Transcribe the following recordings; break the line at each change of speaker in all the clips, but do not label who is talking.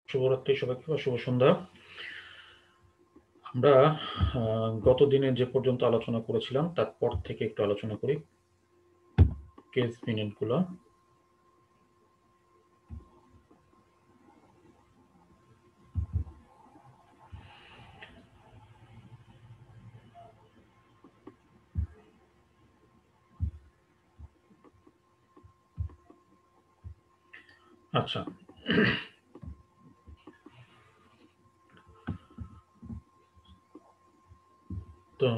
শুভরাত্রি সবাইকে বা শুভ সন্ধ্যা। আমরা গত দিনে যে পর্যন্ত আলোচনা করেছিলাম তারপর থেকে একটু আলোচনা করি কেস মিনিটগুলো। আচ্ছা, তো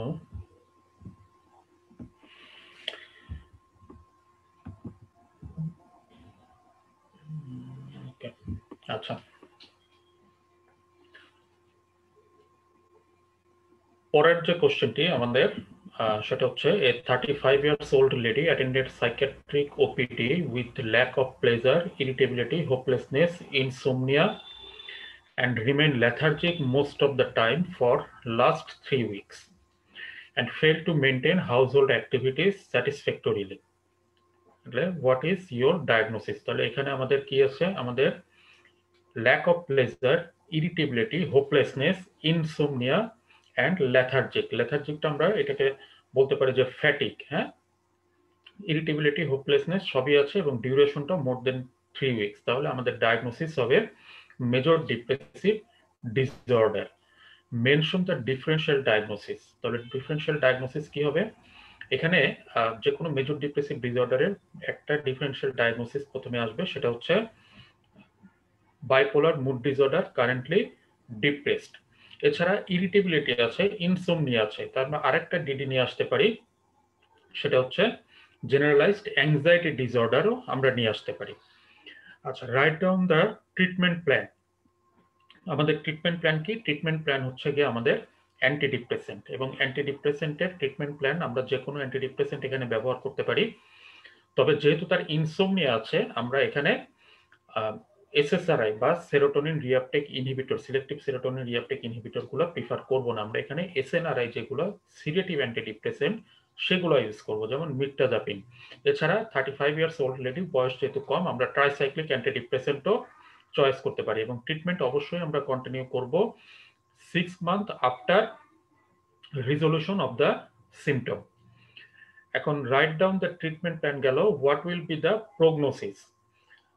আচ্ছা, পরের যে কোশ্চেনটি আমাদের সেটা হচ্ছে a 35 years old lady attended psychiatric OPD with lack of pleasure, irritability, hopelessness, insomnia and remained lethargic most of the time for last 3 weeks and failed to maintain household activities satisfactorily. What is your diagnosis? তাহলে এখানে আমাদের কি আছে? আমাদের lack of pleasure, irritability, hopelessness, insomnia and lethargic. লেথার্জিকটা আমরা এটাকে বলতে পারি যে ফ্যাটিক। হ্যাঁ, ইরিটেবিলিটি, হোপলেসনেস সবই আছে এবং ডিউরেশনটা মোর দেন 3 উইকস। তাহলে আমাদের ডায়াগনোসিস হবে major depressive disorder. Mention the differential diagnosis. তাহলে ডিফারেন্সিয়াল ডায়াগনোসিস কি হবে? এখানে যে কোনো মেজর ডিপ্রেসিভ ডিসঅর্ডারের একটা ডিফারেন্সিয়াল ডায়াগনোসিস প্রথমে আসবে, সেটা হচ্ছে bipolar mood disorder, currently depressed. এছাড়া ইরিটেবিলিটি আছে, ইনসোমনিয়া আছে, তার মানে আরেকটা ডিডি নিয়ে আসতে পারি, সেটা হচ্ছে জেনারেলাইজড অ্যাংজাইটি ডিসঅর্ডারও আমরা নিয়ে আসতে পারি। আচ্ছা, write down the treatment plan. আমাদের ট্রিটমেন্ট প্ল্যান কি? ট্রিটমেন্ট প্ল্যান হচ্ছে গিয়ে আমাদের অ্যান্টি ডিপ্রেসেন্ট, এবং অ্যান্টি ডিপ্রেসেন্টের ট্রিটমেন্ট প্ল্যান আমরা যে কোনো অ্যান্টি ডিপ্রেসেন্ট এখানে ব্যবহার করতে পারি। তবে যেহেতু তার ইনসোমনিয়া আছে, আমরা এখানে এসএসআরআই বা serotonin reuptake inhibitor, selective serotonin reuptake inhibitor গুলো প্রিফার করব না। আমরা এখানে এসএনআরআই যেগুলো সিডেটিভ অ্যান্টি ডিপ্রেসেন্ট সেগুলো ইউজ করব, যেমন মির্টাজাপিন। এছাড়া 35 ইয়ার্স ওল্ড লেডি, বয়স যেহেতু কম, আমরা ট্রাইসাইক্লিক অ্যান্টি ডিপ্রেসেন্টও চয়েস করতে পারি। এবং ট্রিটমেন্ট অবশ্যই আমরা কন্টিনিউ করব 6 month after resolution of the symptom. এখন write down the treatment plan গেল। What will be the prognosis?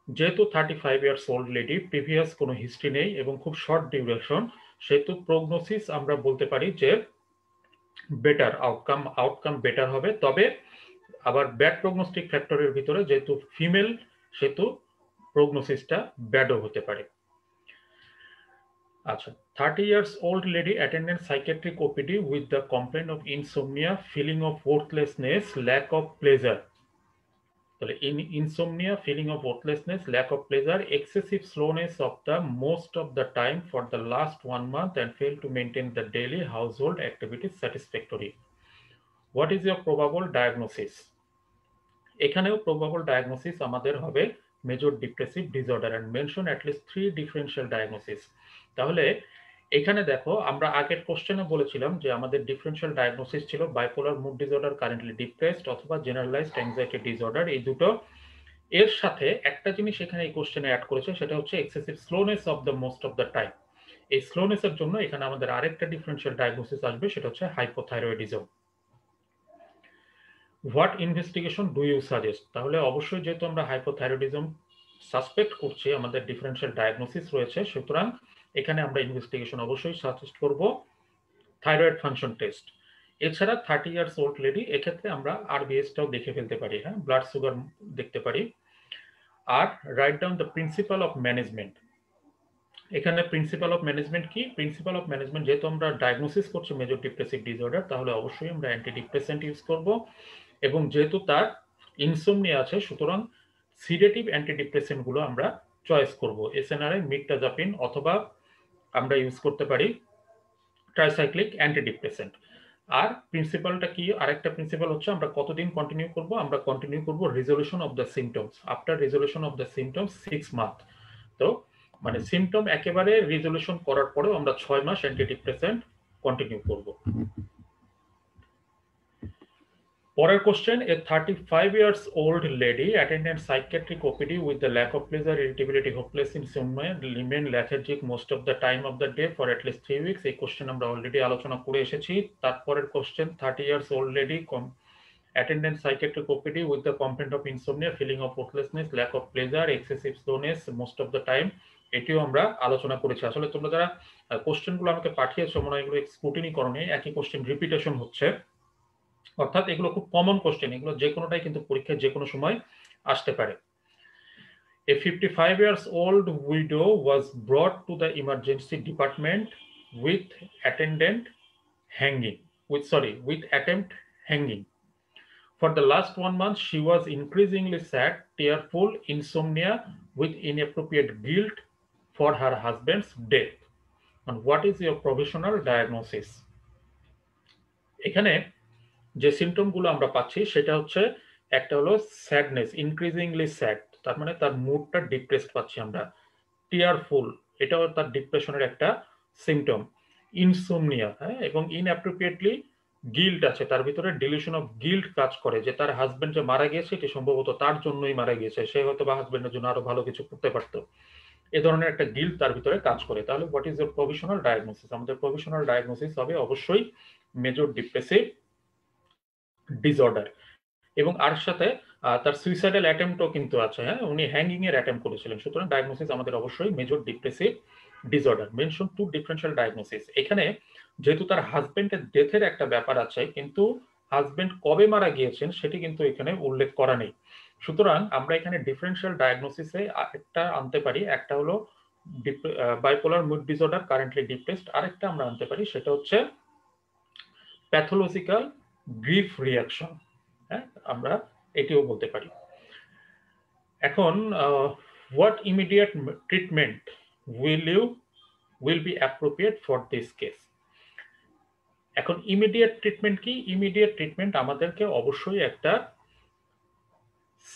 যেহেতু 35 ইয়ার্স ওল্ড লেডি, প্রিভিয়াস কোনো হিস্ট্রি নেই এবং খুব শর্ট ডিউরেশন, সেহেতু প্রগনোসিস আমরা বলতে পারি যে বেটার, আউটকাম বেটার হবে। তবে আবার ব্যাড প্রগনোস্টিক ফ্যাক্টরের ভিতরে যেহেতু ফিমেল, সেহেতু প্রগনোসিসটা ব্যাডও হতে পারে। আচ্ছা, 30 years old lady attended psychiatric OPD with the complaint of insomnia, feeling of worthlessness, lack of pleasure. তাহলে insomnia, feeling of worthlessness, lack of pleasure, excessive slowness of the most of the time for the last 1 month and fail to maintain the daily household activities satisfactory. What is your probable diagnosis? এখানেও probable diagnosis আমাদের হবে major depressive disorder and mention at least 3 differential diagnosis. তাহলে এখানে দেখো, আমরা আগের কোশ্চেনে বলেছিলাম যে আমাদের ডিফারেন্সিয়াল ডায়াগনোসিস ছিল bipolar mood disorder, currently depressed, অথবা জেনারেলাইজড অ্যাংজাইটি ডিসঅর্ডার, এই দুটো। এর সাথে একটা জিনিস এখানে এই কোশ্চেনে অ্যাড করেছে, সেটা হচ্ছে excessive slowness of the most of the time. এই স্লোনেসের জন্য এখানে আমাদের আরেকটা ডিফারেন্সিয়াল ডায়াগনোসিস আসবে, সেটা হচ্ছে hypothyroidism. What investigation do you suggest? তাহলে অবশ্যই যেহেতু আমরা হাইপোথাইরয়েডিজম সাসপেক্ট করছি, আমাদের ডিফারেন্সিয়াল ডায়াগনোসিস রয়েছে, সুতরাং এখানে আমরা ইনভেস্টিগেশন অবশ্যই সাজেস্ট করব থাইরয়েড ফাংশন টেস্ট। এছাড়া 30 ইয়ার্স ওল্ড লেডি, এক্ষেত্রে আমরা আরবিএসটাও দেখে ফেলতে পারি, হ্যাঁ, ব্লাড সুগার দেখতে পারি। আর write down the principle of management. এখানে প্রিন্সিপাল অফ ম্যানেজমেন্ট কি? প্রিন্সিপাল অফ ম্যানেজমেন্ট, যেহেতু আমরা ডায়াগনোসিস করছি মেজর ডিপ্রেসিভ ডিসঅর্ডার, তাহলে অবশ্যই আমরা অ্যান্টি ডিপ্রেসেন্ট ইউজ করব। এবং যেহেতু তার ইনসোমনিয়া আছে, সুতরাং সিডেটিভ অ্যান্টি ডিপ্রেসেন্ট গুলো আমরা চয়েস করব, এসএনআরআই, মির্টাজাপিন, অথবা আমরা ইউজ করতে পারি ট্রাইসাইক্লিক অ্যান্টি ডিপ্রেসেন্ট। আর প্রিন্সিপালটা কি? আরেকটা প্রিন্সিপাল হচ্ছে আমরা কতদিন কন্টিনিউ করব? আমরা কন্টিনিউ করব resolution of the symptoms. After resolution of the symptoms 6 month. তো মানে সিমটম একেবারে রিজলিউশন করার পরেও আমরা 6 মাস অ্যান্টি ডিপ্রেসেন্ট কন্টিনিউ করব। পরের question, a 35 years old lady attended psychiatric OPD with the lack of pleasure, irritability, hopeless insomnia, remain lethargic most of the time of the day for at least 3 weeks. এই question আমরা already আলোচনা করে এসেছি। তারপরের question, 30 years old lady attended psychiatric OPD with the complaint of insomnia, feeling of hopelessness, lack of pleasure, excessive slowness most of the time. এটিও আমরা আলোচনা করেছি। আসলে তোমরা যারা কোশ্চেনগুলো আমাকে পাঠিয়েছো মনে হয় এগুলো স্ক্রুটিনি করোনি, একই কোশ্চেন রিপিটেশন হচ্ছে, অর্থাৎ এগুলো খুব কমন কোশ্চেন, এগুলো যে কোনোটাই কিন্তু পরীক্ষায় যে কোনো সময় আসতে পারে। A 55 years old widow was brought to the emergency department with attempt hanging. For the last 1 month, she was increasingly sad, tearful, insomnia, with inappropriate guilt for her husband's death. And what is your provisional diagnosis? এখানে যে সিমটমগুলো আমরা পাচ্ছি সেটা হচ্ছে, একটা হলো sadness, increasingly sad, তার মানে তার মুডটা ডিপ্রেসড পাচ্ছি আমরা। টিয়ারফুল, এটাও তার ডিপ্রেশনের একটা সিমটম। ইনসোমনিয়া, হ্যাঁ, এবং ইনঅ্যাপ্রোপ্রিয়েটলি গিল্ট আছে, তার ভিতরে ডিলিউশন অফ গিল্ট কাজ করে যে তার হাজবেন্ড যে মারা গিয়েছে এটি সম্ভবত তার জন্যই মারা গিয়েছে, সে হয়তো বা হাজবেন্ডের জন্য আরো ভালো কিছু করতে পারতো, এ ধরনের একটা গিল্ট তার ভিতরে কাজ করে। তাহলে what is your provisional diagnosis? আমাদের প্রভিশনাল ডায়াগনোসিস হবে অবশ্যই মেজর ডিপ্রেসিভ ডিসঅর্ডার, এবং আর সাথে তার সুইসাইডাল অ্যাটেম্পটও কিন্তু আছে, হ্যাঁ, উনি হ্যাঙ্গিং এর অ্যাটেম্প করেছিলেন। সুতরাং ডায়াগনোসিস আমাদের অবশ্যই major depressive disorder. Mention two differential diagnosis. এখানে যেহেতু তার হাজবেন্ডের ডেথের একটা ব্যাপার আছে, কিন্তু হাজবেন্ড কবে মারা গিয়েছেন সেটি কিন্তু এখানে উল্লেখ করা নেই। সুতরাং আমরা এখানে ডিফারেন্সিয়াল ডায়াগনোসিসে একটা আনতে পারি, একটা হলো bipolar mood disorder, currently depressed. আরেকটা আমরা আনতে পারি, সেটা হচ্ছে প্যাথোলজিক্যাল গ্রিফ রিয়াকশন, হ্যাঁ, আমরা এটিও বলতে পারি। এখন what immediate treatment will be appropriate for this case? এখন ইমিডিয়েট ট্রিটমেন্ট কি? ইমিডিয়েট ট্রিটমেন্ট আমাদেরকে অবশ্যই একটা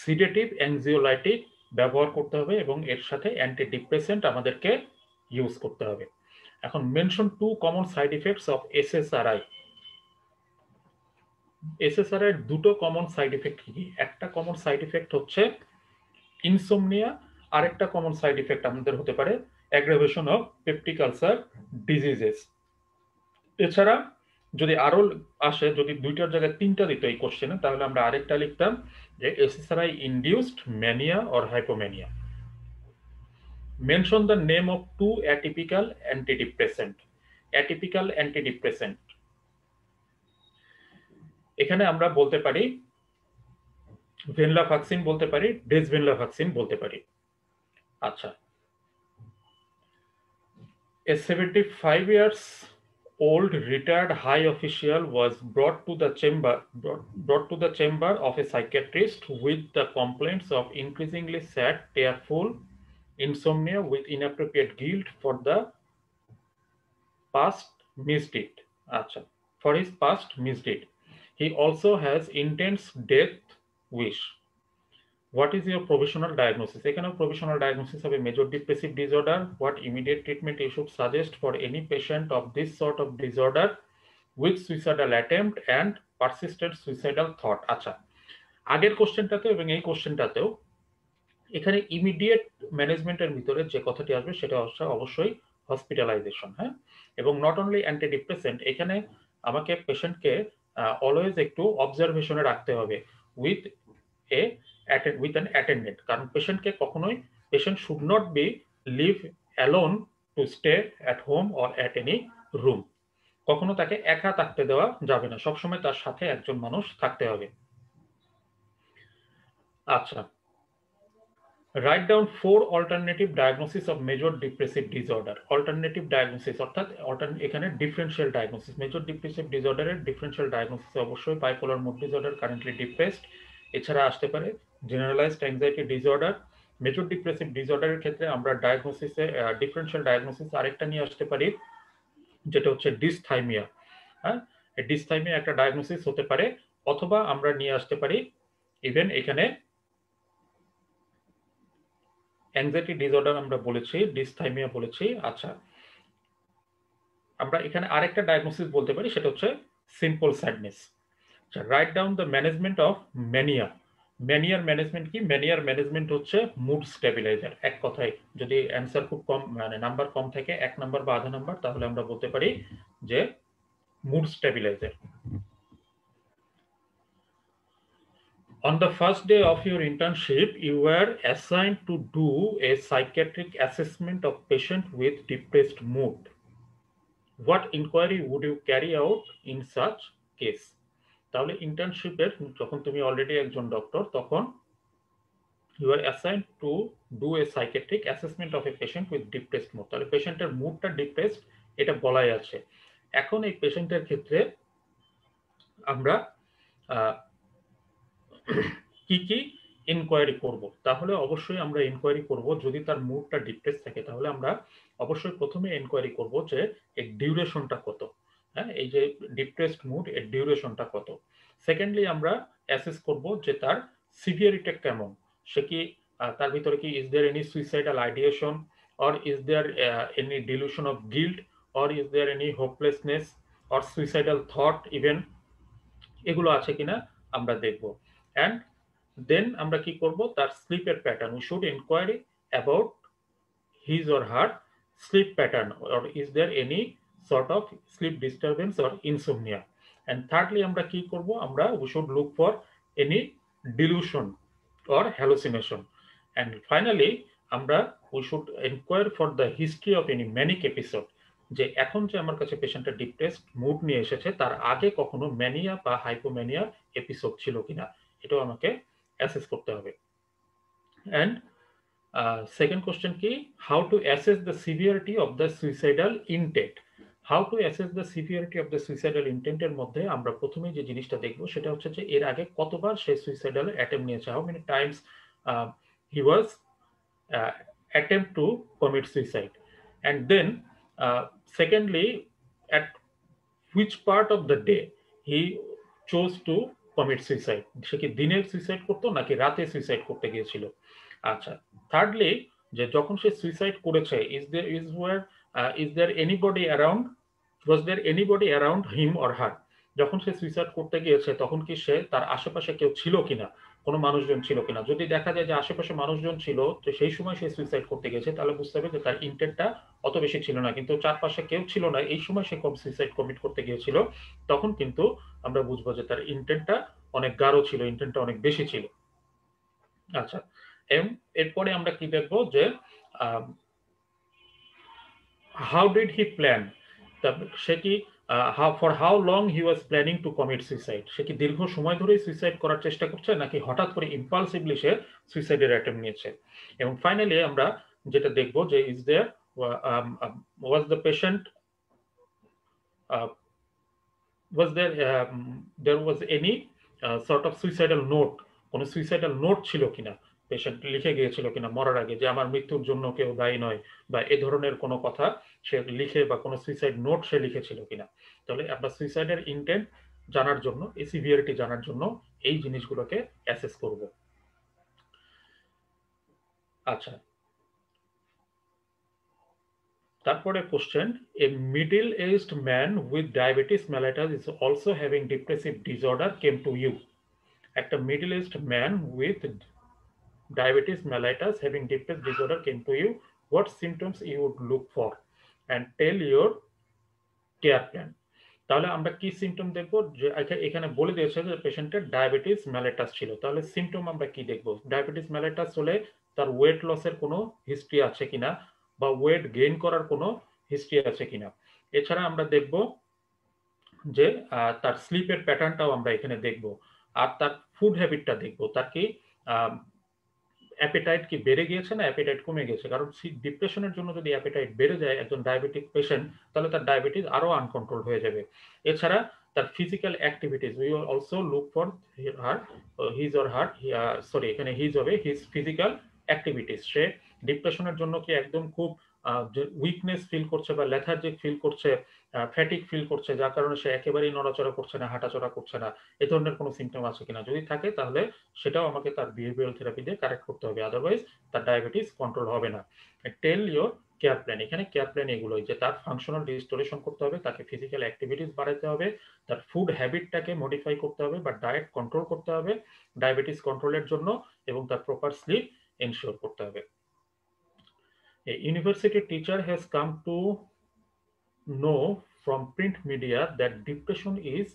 সিডেটিভ অ্যাংজিওলাইটিক ব্যবহার করতে হবে এবং এর সাথে অ্যান্টিডিপ্রেসেন্ট আমাদেরকে ইউজ করতে হবে। এখন mention 2 common side effects of SSRI. SSRI এর দুটো কমন সাইড ইফেক্ট কি? একটা কমন সাইড ইফেক্ট হচ্ছে ইনসোমনিয়া, আরেকটা কমন সাইড ইফেক্ট আমাদের হতে পারে aggravation of peptic ulcer diseases. এছাড়া যদি আরো আসে, যদি দুইটার জায়গায় তিনটা দিত এই কোশ্চেনে, তাহলে আমরা আরেকটা লিখতাম যে SSRI induced mania or hypomania. Mention the name of 2 atypical antidepressant. Atypical antidepressant, এখানে আমরা বলতে পারি ভেনলাফাক্সিন বলতে পারি, ডেসভেনলাফাক্সিন বলতে পারি। আচ্ছা, a 75 years old retired high official was brought to the chamber of a psychiatrist with the complaints of increasingly sad, tearful, insomnia with inappropriate guilt for the past misdeed. Acha, for his past misdeed. He also has intense death wish. What is your provisional diagnosis? এখানেও provisional diagnosis হবে major depressive disorder. What immediate treatment you should suggest for any patient of this sort of disorder with suicidal attempt and persistent suicidal thought? আচ্ছা, আগের কোশ্চেনটাতেও এবং এই কোশ্চেনটাতেও এখানে immediate ম্যানেজমেন্টের ভিতরে যে কথাটি আসবে সেটা হচ্ছে অবশ্যই হসপিটালাইজেশন, হ্যাঁ, এবং নট অনলি অ্যান্টিডিপ্রেসেন্ট, এখানে আমাকে পেশেন্টকে অলওয়েজ একটু অবজারভেশনে রাখতে হবে উইথ অ্যান অ্যাটেন্ডেন্ট, কারণ পেশেন্টকে কখনোই, patient should not be leave alone to stay at home or at any room. কখনো তাকে একা থাকতে দেওয়া যাবে না, সবসময় তার সাথে একজন মানুষ থাকতে হবে। আচ্ছা, write down 4 alternative diagnosis of major depressive disorder. Alternative diagnosis অর্থাৎ এখানে ডিফারেন্সিয়াল ডায়াগনোসিস, মেজর ডিপ্রেসিভ ডিসঅর্ডারের ডিফারেন্সিয়াল ডায়াগনোসিস অবশ্যই bipolar mood disorder, currently depressed. এছাড়া আসতে পারে generalised anxiety disorder. Major depressive ডিসঅর্ডারের ক্ষেত্রে আমরা ডায়াগনোসিসে ডিফারেন্সিয়াল ডায়াগনোসিস আরেকটা নিয়ে আসতে পারি, যেটা হচ্ছে ডিসথাইমিয়া। হ্যাঁ, ডিসথাইমিয়া একটা ডায়াগনোসিস হতে পারে, অথবা আমরা নিয়ে আসতে পারি ইভেন এখানে অ্যাংজাইটি ডিসঅর্ডার আমরা বলেছি, ডিসথাইমিয়া বলেছি। আচ্ছা, আমরা এখানে আরেকটা ডায়াগনোসিস বলতে পারি, সেটা হচ্ছে simple sadness. Write down the management of mania. ম্যানিয়ার ম্যানেজমেন্ট কি? ম্যানিয়ার ম্যানেজমেন্ট হচ্ছে মুড স্টেবিলাইজার। এক কথায় যদি অ্যান্সার খুব কম মানে নাম্বার কম থাকে, 1 নাম্বার বা আধা নাম্বার, তাহলে আমরা বলতে পারি যে mood stabiliser. On the first day of your internship, you were assigned to do a psychiatric assessment of patient with depressed mood. What inquiry would you carry out in such case? তাহলে ইন্টার্নশিপের যখন তুমি already একজন doctor, তখন you are assigned to do a psychiatric assessment of a patient with depressed mood। তাহলে পেশেন্টের মুডটা depressed এটা বলাই আছে। এখন এই পেশেন্টের ক্ষেত্রে আমরা কি কি ইনকোয়ারি করব? তাহলে অবশ্যই আমরা ইনকোয়ারি করব, যদি তার মুডটা ডিপ্রেস থাকে তাহলে আমরা অবশ্যই প্রথমে ইনকোয়ারি করব যে এর ডিউরেশনটা কত। হ্যাঁ, এই যে ডিপ্রেসড মুড, এর ডিউরেশনটা কত। সেকেন্ডলি আমরা অ্যাসেস করব যে তার সিভিয়ারিটি কেমন। সে কি তার ভিতরে কি is there any suicidal ideation, or is there any delusion of guilt, or is there any hopelessness or suicidal thought even, এগুলো আছে কিনা আমরা দেখব। অ্যান্ড দেন আমরা কি করব, তার স্লিপের pattern. We should inquiry about his or her sleep pattern, or is there any sort of sleep disturbance or insomnia. And thirdly আমরা কি করব, আমরা we should look for any delusion or hallucination. And finally আমরা we should inquire for the history of any manic episode, যে এখন যে আমার কাছে পেশেন্টটা ডিপ্রেসড মুড নিয়ে এসেছে, তার আগে কখনো ম্যানিয়া বা হাইপোম্যানিয়া এপিসোড ছিল কিনা, এটাও আমাকে অ্যাসেস করতে হবে। অ্যান্ড সেকেন্ড কোশ্চেন কি, how to assess the severity of the suicidal intent. How to assess the severity of the suicidal ইনটেন্টের মধ্যে আমরা প্রথমেই যে জিনিসটা দেখবো সেটা হচ্ছে যে এর আগে কতবার সে সুইসাইডাল অ্যাটেম্প নিয়েছে, how many Times he was attempt to commit suicide. And then secondly, at which part of the day he chose to commit suicide, সে কি দিনে সুইসাইড করতো নাকি রাতে সুইসাইড করতে গিয়েছিল। আচ্ছা, থার্ডলি যে যখন সে সুইসাইড করেছে, is there anybody around, was there anybody around him or her। যখন সে সুইসাইড করতে গিয়েছে তখন কি সে তার আশেপাশে কেউ ছিল কিনা, কোনো মানুষজন ছিল কিনা। যদি দেখা যায় যে আশেপাশে মানুষজন ছিল, তো সেই সময় সে সুইসাইড করতে গেছে, তাহলে বুঝতে হবে যে তার ইন্টেন্টটা অত বেশি ছিল না। কিন্তু চারপাশে কেউ ছিল না, এই সময় সে সুইসাইড কমিট করতে গিয়েছিল, তখন কিন্তু আমরা বুঝবো যে তার ইন্টেন্টটা অনেক গাঢ় ছিল, ইন্টেন্টটা অনেক বেশি ছিল। আচ্ছা, এরপরে আমরা কি দেখবো যে হাউ ডিড হি প্ল্যান, সে কি for how long he was planning to commit suicide, সে কি দীর্ঘ সময় ধরেই সুইসাইড করার চেষ্টা করছে নাকি হঠাৎ করে ইম্পালসিভলি সে সুইসাইডের অ্যাটেম্প নিয়েছে। এবং ফাইনালি আমরা যেটা দেখবো যে is there was the patient was there was any sort of suicidal note, কোনো সুইসাইডাল নোট ছিল কিনা, পেশেন্ট লিখে গিয়েছিল কিনা মরার আগে যে আমার মৃত্যুর জন্য কেউ দায়ী নয়, বা এ ধরনের কোনো কথা সে লিখে, বা কোনো সুইসাইড নোট সে লিখেছিল কিনা। তাহলে আমরা সুইসাইডের ইন্টেন্ট জানার জন্য, এই সিভিয়ারিটি জানার জন্য এই জিনিসগুলোকে অ্যাসেস করব। আচ্ছা, তারপরে question, a middle aged man with diabetes mellitus is also having depressive disorder came to you. একটা middle aged man with diabetes mellitus having depressed disorder came to you, what symptoms you would look for and tell your care plan। তাহলে আমরা কি symptom দেখব, যে এখানে বলে দিয়েছে যে পেশেন্টের ডায়াবেটিস মেলাইটাস ছিল, তাহলে সিমটম আমরা কি দেখব। ডায়াবেটিস মেলাইটাস হলে তার ওয়েট লসের কোনো হিস্ট্রি আছে কিনা, বা ওয়েট গেইন করার কোনো হিস্ট্রি আছে কিনা। এছাড়া আমরা দেখব যে তার স্লিপের প্যাটার্নটাও আমরা এখানে দেখব, আর তার ফুড হ্যাবিটটা দেখব, তার কি অ্যাপেটাইট কি বেড়ে গিয়েছে না অ্যাপেটাইট কমে গেছে। কারণ ডিপ্রেশনের জন্য যদি অ্যাপেটাইট বেড়ে যায় একজন ডায়াবেটিক পেশেন্ট, তাহলে তার ডায়াবেটিস আরো আনকন্ট্রোল হয়ে যাবে। এছাড়া তার physical activities, we will also look for his or her, sorry এখানে হিজ হবে হিজ ফিজিক্যাল অ্যাক্টিভিটিস। সে ডিপ্রেশনের জন্য কি একদম খুব উইকনেস ফিল করছে, বা লেথার্জিক ফিল করছে, ফ্যাটিক ফিল করছে, যার কারণে সে একেবারেই নড়াচড়া করছে না, হাঁটাচড়া করছে না, এ ধরনের কোনো সিমটম আছে কিনা। যদি থাকে তাহলে সেটাও আমাকে তার বিহেভিয়ারাল থেরাপি দিয়ে কারেক্ট করতে হবে, আদারওয়াইজ তার ডায়াবেটিস কন্ট্রোল হবে না। টেল ইয়োর কেয়ার প্ল্যান, এখানে কেয়ার প্ল্যান এগুলোই যে তার ফাংশনাল রিস্টোরেশন করতে হবে, তাকে ফিজিক্যাল অ্যাক্টিভিটিস বাড়াতে হবে, তার ফুড হ্যাবিটটাকে মডিফাই করতে হবে বা ডায়েট কন্ট্রোল করতে হবে ডায়াবেটিস কন্ট্রোলের জন্য, এবং তার প্রপার স্লিপ এনশিওর করতে হবে। A university teacher has come to know from print media that depression is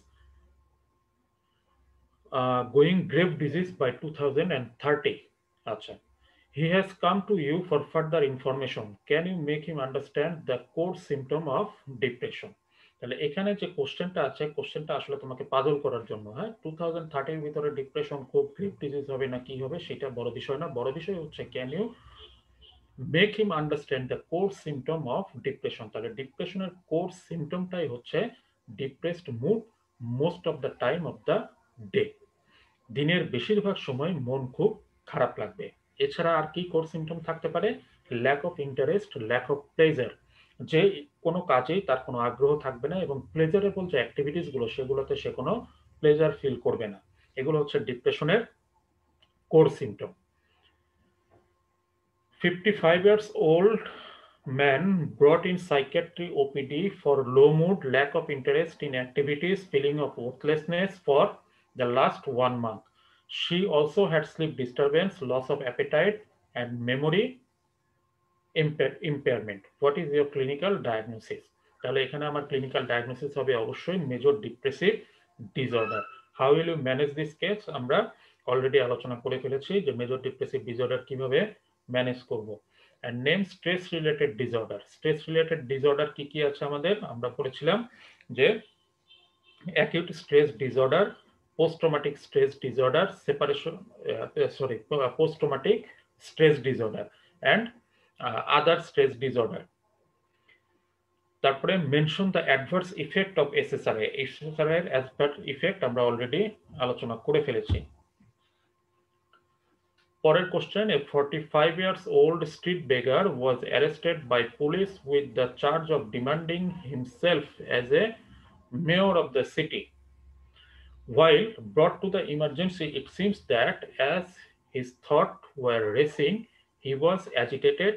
going grave disease by 2030. Acha. He has come to you for further information. Can you make him understand the core symptom of depression? তাহলে এখানে যে কোশ্চেনটা আছে, কোশ্চেনটা আসলে তোমাকে puzzle করার জন্য, হ্যাঁ 2030 এর ভিতরে ডিপ্রেশন খুব গ্রেভ ডিজিজ হবে না কি হবে সেটা বড় বিষয় না, বড় বিষয় হচ্ছে can you make him understand the core symptom of depression. তাহলে ডিপ্রেশনের কোর সিমটমটাই হচ্ছে depressed mood most of the time of the day, দিনের বেশিরভাগ সময় মন খুব খারাপ লাগবে। এছাড়া আর কি কোর সিমটম থাকতে পারে? Lack of interest, lack of pleasure, যে কোনো কাজেই তার কোনো আগ্রহ থাকবে না এবং প্লেজারেবল যে অ্যাক্টিভিটিস গুলো সেগুলোতে সে কোনো প্লেজার ফিল করবে না। এগুলো হচ্ছে ডিপ্রেশনের core symptom. 55 years old man brought in psychiatry OPD for low mood, lack of interest in activities, feeling of worthlessness for the last 1 month. She also had sleep disturbance, loss of appetite, and memory impairment. What is your clinical diagnosis? তাহলে এখানে আমার clinical diagnosis হবে অবশ্যই major depressive disorder. How will you manage this case? আমরা already আলোচনা করে ফেলেছি যে মেজর ডিপ্রেসিভ ডিসঅর্ডার কিভাবে ম্যানেজ করব। And name stress related disorder. Stress related disorder কি কি আছে আমাদের? আমরা পড়েছিলাম যে acute stress disorder, post traumatic stress disorder, post traumatic stress disorder and other stress disorder. তারপরে mention the adverse effect of SSRI. SSRI এর অ্যাডভার্স ইফেক্ট আমরা অলরেডি আলোচনা করে ফেলেছি। পরের question, A 45 years old street beggar was arrested by police with the charge of demanding himself as a mayor of the city. While brought to the emergency, it seems that as his thoughts were racing, he was agitated,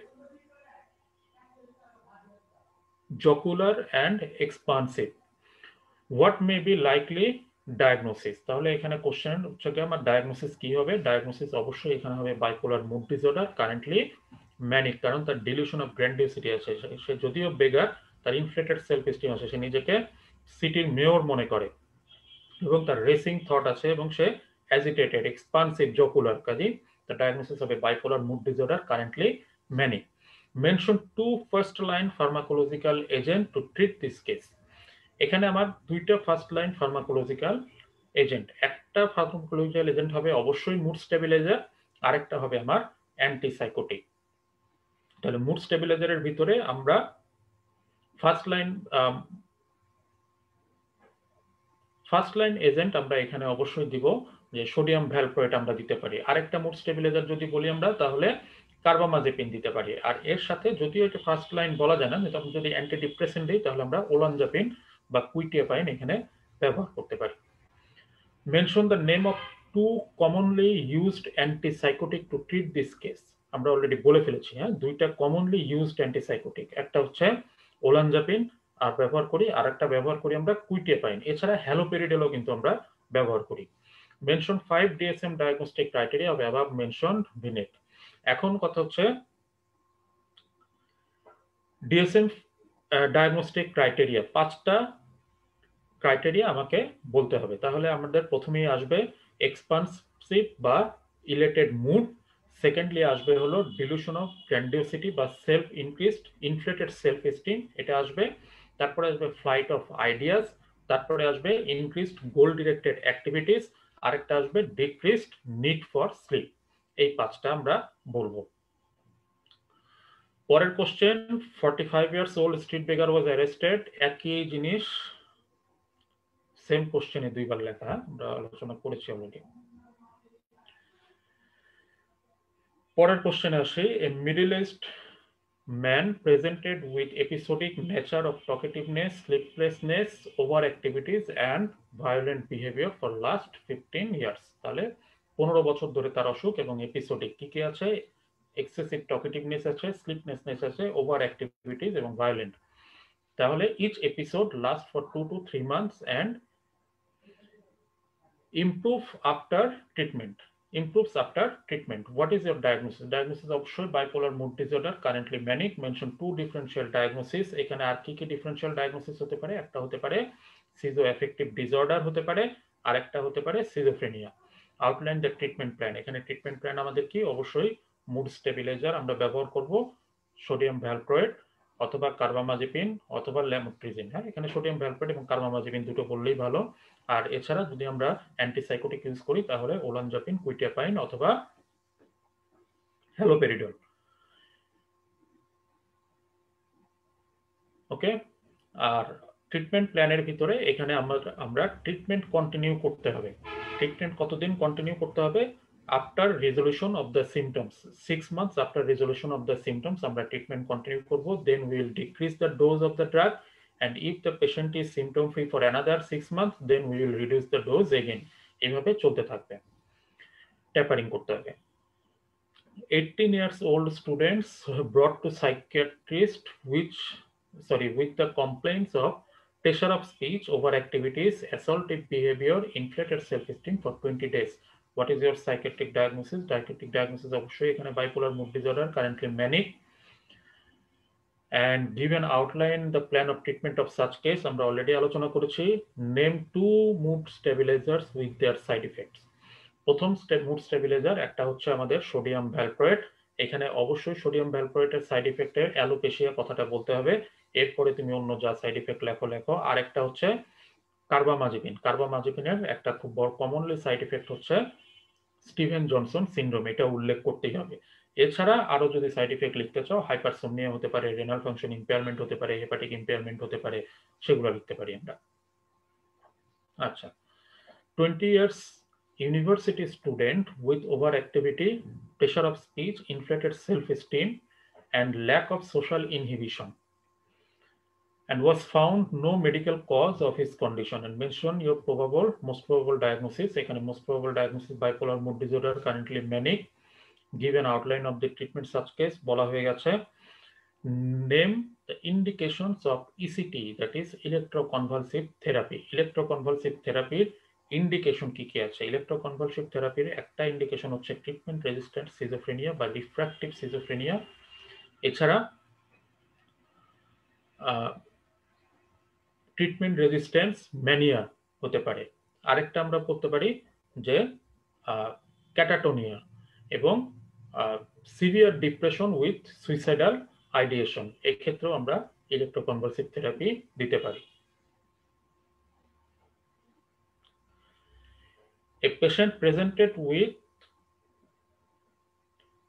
jocular, and expansive. What may be likely diagnosis? তাহলে এখানে question হচ্ছে কি আমার diagnosis কি হবে? Diagnosis অবশ্যই এখানে হবে bipolar mood disorder, currently manic, কারণ তার ডিলিউশন অফ গ্র্যান্ডিওসিটি আছে। সে যদিও বেগার, তার ইনফ্লেটেড সেলফ এস্টিম আছে, সে নিজেকে সিটির মেয়র মনে করে এবং তার রেসিং থট আছে এবং সে অ্যাজিটেটেড, এক্সপানসিভ, জকুলার। কাজী দ্য ডায়াগনোসিস হবে bipolar mood disorder, currently manic. Mention 2 first line pharmacological agent to treat this case. এখানে আমার দুইটা ফার্স্ট লাইন ফার্মাকোলজিক্যাল এজেন্ট, একটা ফার্মাকোলজিক্যাল এজেন্ট হবে অবশ্যই মুড স্টেবিলাইজার, আরেকটা হবে আমার অ্যান্টিসাইকোটিক। তাহলে মুড স্টেবিলাইজারের ভিতরে আমরা ফার্স্ট লাইন এজেন্ট আমরা এখানে অবশ্যই দিব যে সোডিয়াম ভ্যালপ্রয়েট আমরা দিতে পারি। আরেকটা মুড স্টেবিলাইজার যদি বলি আমরা তাহলে কার্বামাজেপিন দিতে পারি। আর এর সাথে যদিও এটা ফার্স্ট লাইন বলা যায় না, তখন যদি অ্যান্টি ডিপ্রেসেন্ট দিই তাহলে আমরা ওলানজাপিন বা কুইটিয়াপাইন এখানে ব্যবহার করতে পারি। Mention the name of 2 commonly used antipsychotic two treat this case. আমরা অলরেডি বলে ফেলেছি, হ্যাঁ দুইটা কমনলি ইউজড অ্যান্টিসাইকোটিক, একটা হচ্ছে ওলানজাপিন আর ব্যবহার করি, আর একটা ব্যবহার করি আমরা কুইটিয়াপাইন। এছাড়া হ্যালোপেরিডেলও কিন্তু আমরা ব্যবহার করি। Mention 5 DSM diagnostic criteria of above mentioned vignette. এখন কথা হচ্ছে ডিএসএম ডায়াগনস্টিক ক্রাইটেরিয়া, 5টা ক্রাইটেরিয়া আমাকে বলতে হবে। তাহলে আমাদের প্রথমেই আসবে এক্সপানসিভ বা ইলেটেড মুড, সেকেন্ডলি আসবে হলো ডিলুশন অফ গ্র্যান্ডিওসিটি বা self increased inflated self esteem, এটা আসবে। তারপরে আসবে ফ্লাইট অফ আইডিয়াস, তারপরে আসবে ইনক্রিজড গোল ডিরেক্টেড অ্যাক্টিভিটিস, আরেকটা আসবে ডিক্রিজড নিড ফর স্লিপ। এই 5টা আমরা বলবো। পরের question, 45 years old street beggar was arrested। একই জিনিস, সেম কোশ্চেনে দুইবার লেখা, আমরা আলোচনা করেছি অলরেডি। পরের কোশ্চেনে আসি, a middle aged man presented with episodic nature of talkativeness, sleeplessness, over activities and violent behaviour for last 15 years। তাহলে 15 বছর ধরে তার অসুখ এবং এপিসোডিক কি কি আছে? এক্সেসিভ টকেটিভনেস আছে, স্লিপনেসনেস আছে, ওভার অ্যাক্টিভিটিস এবং ভায়োলেন্ট। তাহলে each episode last for 2 to 3 months and improve after treatment. Improves after treatment. What is your diagnosis? Diagnosis অবশ্যই bipolar mood disorder, currently manic. Mention two differential diagnoses. এখানে আর কি differential diagnosis হতে পারে? একটা হতে পারে schizoaffective disorder হতে পারে, আর একটা হতে পারে schizophrenia. Outline the treatment plan. এখানে treatment plan আমাদের কি? অবশ্যই mood stabilizer আমরা ব্যবহার করব, সোডিয়াম ভ্যালপ্রয়েড অথবা কার্বামাজিপিন অথবা ল্যামোট্রিজিন। হ্যাঁ, এখানে সোডিয়াম ভ্যালপ্রয়েড এবং কার্বামাজিপিন দুটো বললেই ভালো। আর এছাড়া যদি আমরা অ্যান্টিসাইকোটিক ইউজ করি তাহলে ওলানজাপিন, কুইটিয়াপাইন অথবা হ্যালোপেরিডল। ওকে, আর ট্রিটমেন্ট প্ল্যানের ভিতরে এখানে আমরা ট্রিটমেন্ট কন্টিনিউ করতে হবে। ট্রিটমেন্ট কতদিন কন্টিনিউ করতে হবে? After resolution of the symptoms, 6 months after resolution of the symptoms আমরা ট্রিটমেন্ট কন্টিনিউ করব। Then we will decrease the dose of the drug, and if the patient is symptom free for another 6 months, then we will reduce the dose again. এইভাবে চলতে থাকবে, tapering করতে হবে। 18 years old students brought to psychiatrist with the complaints of pressure of speech, overactivities, assaultive behavior, inflated self-esteem for 20 days. What is your psychiatric diagnosis? Psychiatric diagnosis অবশ্যই এখানে bipolar mood disorder, currently manic. And given outline the plan of treatment of such case আমরা already আলোচনা করেছি। Name two mood stabilizers with their side effects. প্রথম mood stabiliser একটা হচ্ছে আমাদের sodium valproate. এখানে অবশ্যই সোডিয়াম ভ্যালপ্রয়েডের সাইড ইফেক্টের অ্যালোপেশিয়া কথাটা বলতে হবে, এরপরে তুমি অন্য যা সাইড ইফেক্ট লেখো। আর একটা হচ্ছে কার্বামাজিপিন। কার্বামাজিপিনের একটা খুব বড় কমনলি সাইড ইফেক্ট হচ্ছে স্টিভেন জনসন সিনড্রোম, এটা উল্লেখ করতেই হবে। এছাড়া আরো যদি সাইড ইফেক্ট লিখতে চাও, হাইপারসোমনিয়া হতে পারে, রেনাল ফাংশন ইম্পেয়ারমেন্ট হতে পারে, হেপাটিক ইম্পেয়ারমেন্ট হতে পারে, সেগুলো লিখতে পারি আমরা। আচ্ছা, 20 years university student with overactivity, pressure of speech, inflated self-esteem, and lack of social inhibition, and was found no medical cause of his condition. And mention your most probable diagnosis. এখানে most probable diagnosis bipolar mood disorder, currently manic. Give an outline of the treatment such case, বলা হয়ে গেছে। Name the indications of ECT, that is electroconvulsive therapy. Electroconvulsive therapy indication কি কি আছে? ইলেকট্রোকনভালসিভ থেরাপির একটা indication হচ্ছে ট্রিটমেন্ট রেজিস্ট্যান্ট সিজোফ্রেনিয়া বা রিফ্র্যাক্টিভ সিজোফ্রেনিয়া। এছাড়া ট্রিটমেন্ট রেজিস্ট্যান্স ম্যানিয়া হতে পারে। আরেকটা আমরা করতে পারি যে ক্যাটাটোনিয়া এবং severe depression with suicidal ideation, এক্ষেত্রেও আমরা ইলেকট্রোকনভালসিভ থেরাপি দিতে পারি। A patient presented with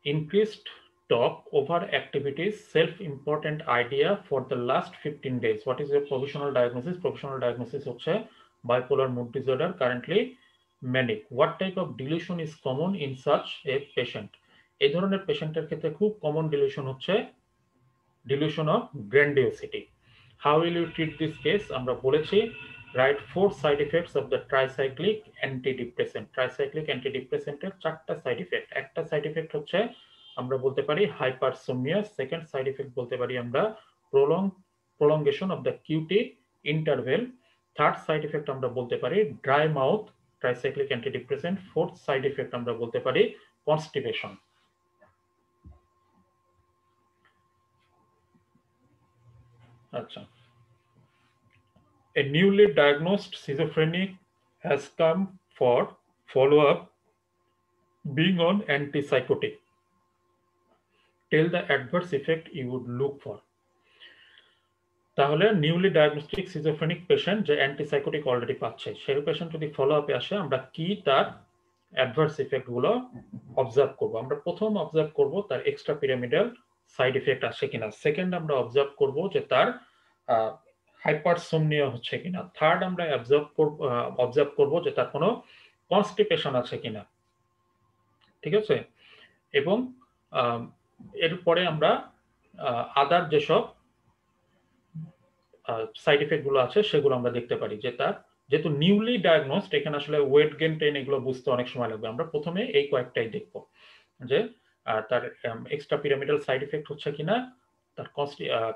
increased talk, over activities, self-important idea for the last 15 days. What is your provisional diagnosis? Provisional diagnosis হচ্ছে bipolar mood disorder, currently manic. What type of delusion is common in such a patient? এই ধরনের পেশেন্টের ক্ষেত্রে খুব common dilution হচ্ছে delusion of grandiosity. How will you treat this case? আমরা বলেছি write 4 side effects of the tricyclic antidepressant. Tricyclic antidepressant এর 4টা সাইড ইফেক্ট। একটা সাইড ইফেক্ট হচ্ছে আমরা বলতে পারি হাইপারসোমনিয়া, সেকেন্ড সাইড ইফেক্ট বলতে পারি আমরা prolongation of the QT interval, third side effect আমরা বলতে পারি dry mouth, tricyclic antidepressant, fourth side effect আমরা বলতে পারি কনস্টিপেশন। আচ্ছা, a newly diagnosed schizophrenic has come for follow-up being on antipsychotic. Tell the adverse effect you would look for. তাহলে newly diagnostic schizophrenic patient যে antipsychotic already পাচ্ছে, সেই patient যদি follow আপে আসে আমরা কি তার অ্যাডভার্স ইফেক্ট গুলো অবজার্ভ করব। আমরা প্রথম অবজার্ভ করব তার এক্সট্রা পিরামিডাল সাইড ইফেক্ট আসে কিনা, সেকেন্ড আমরা অবজার্ভ করব যে তার হাইপারসোমনিয়া হচ্ছে কিনা, থার্ড আমরা অবজার্ভ করব যে তার কোনো কনস্টিপেশন আছে কিনা, ঠিক আছে। এবং এরপরে আমরা আদার যেসব সাইড ইফেক্ট গুলো আছে সেগুলো আমরা দেখতে পারি যে তার যেহেতু নিউলি ডায়াগনোসড, এখানে আসলে ওয়েট গেইন টেন এগুলো বুঝতে অনেক সময় লাগবে। আমরা প্রথমে এই কয়েকটাই দেখব যে তার এক্সট্রা পিরামিডাল সাইড ইফেক্ট হচ্ছে কিনা,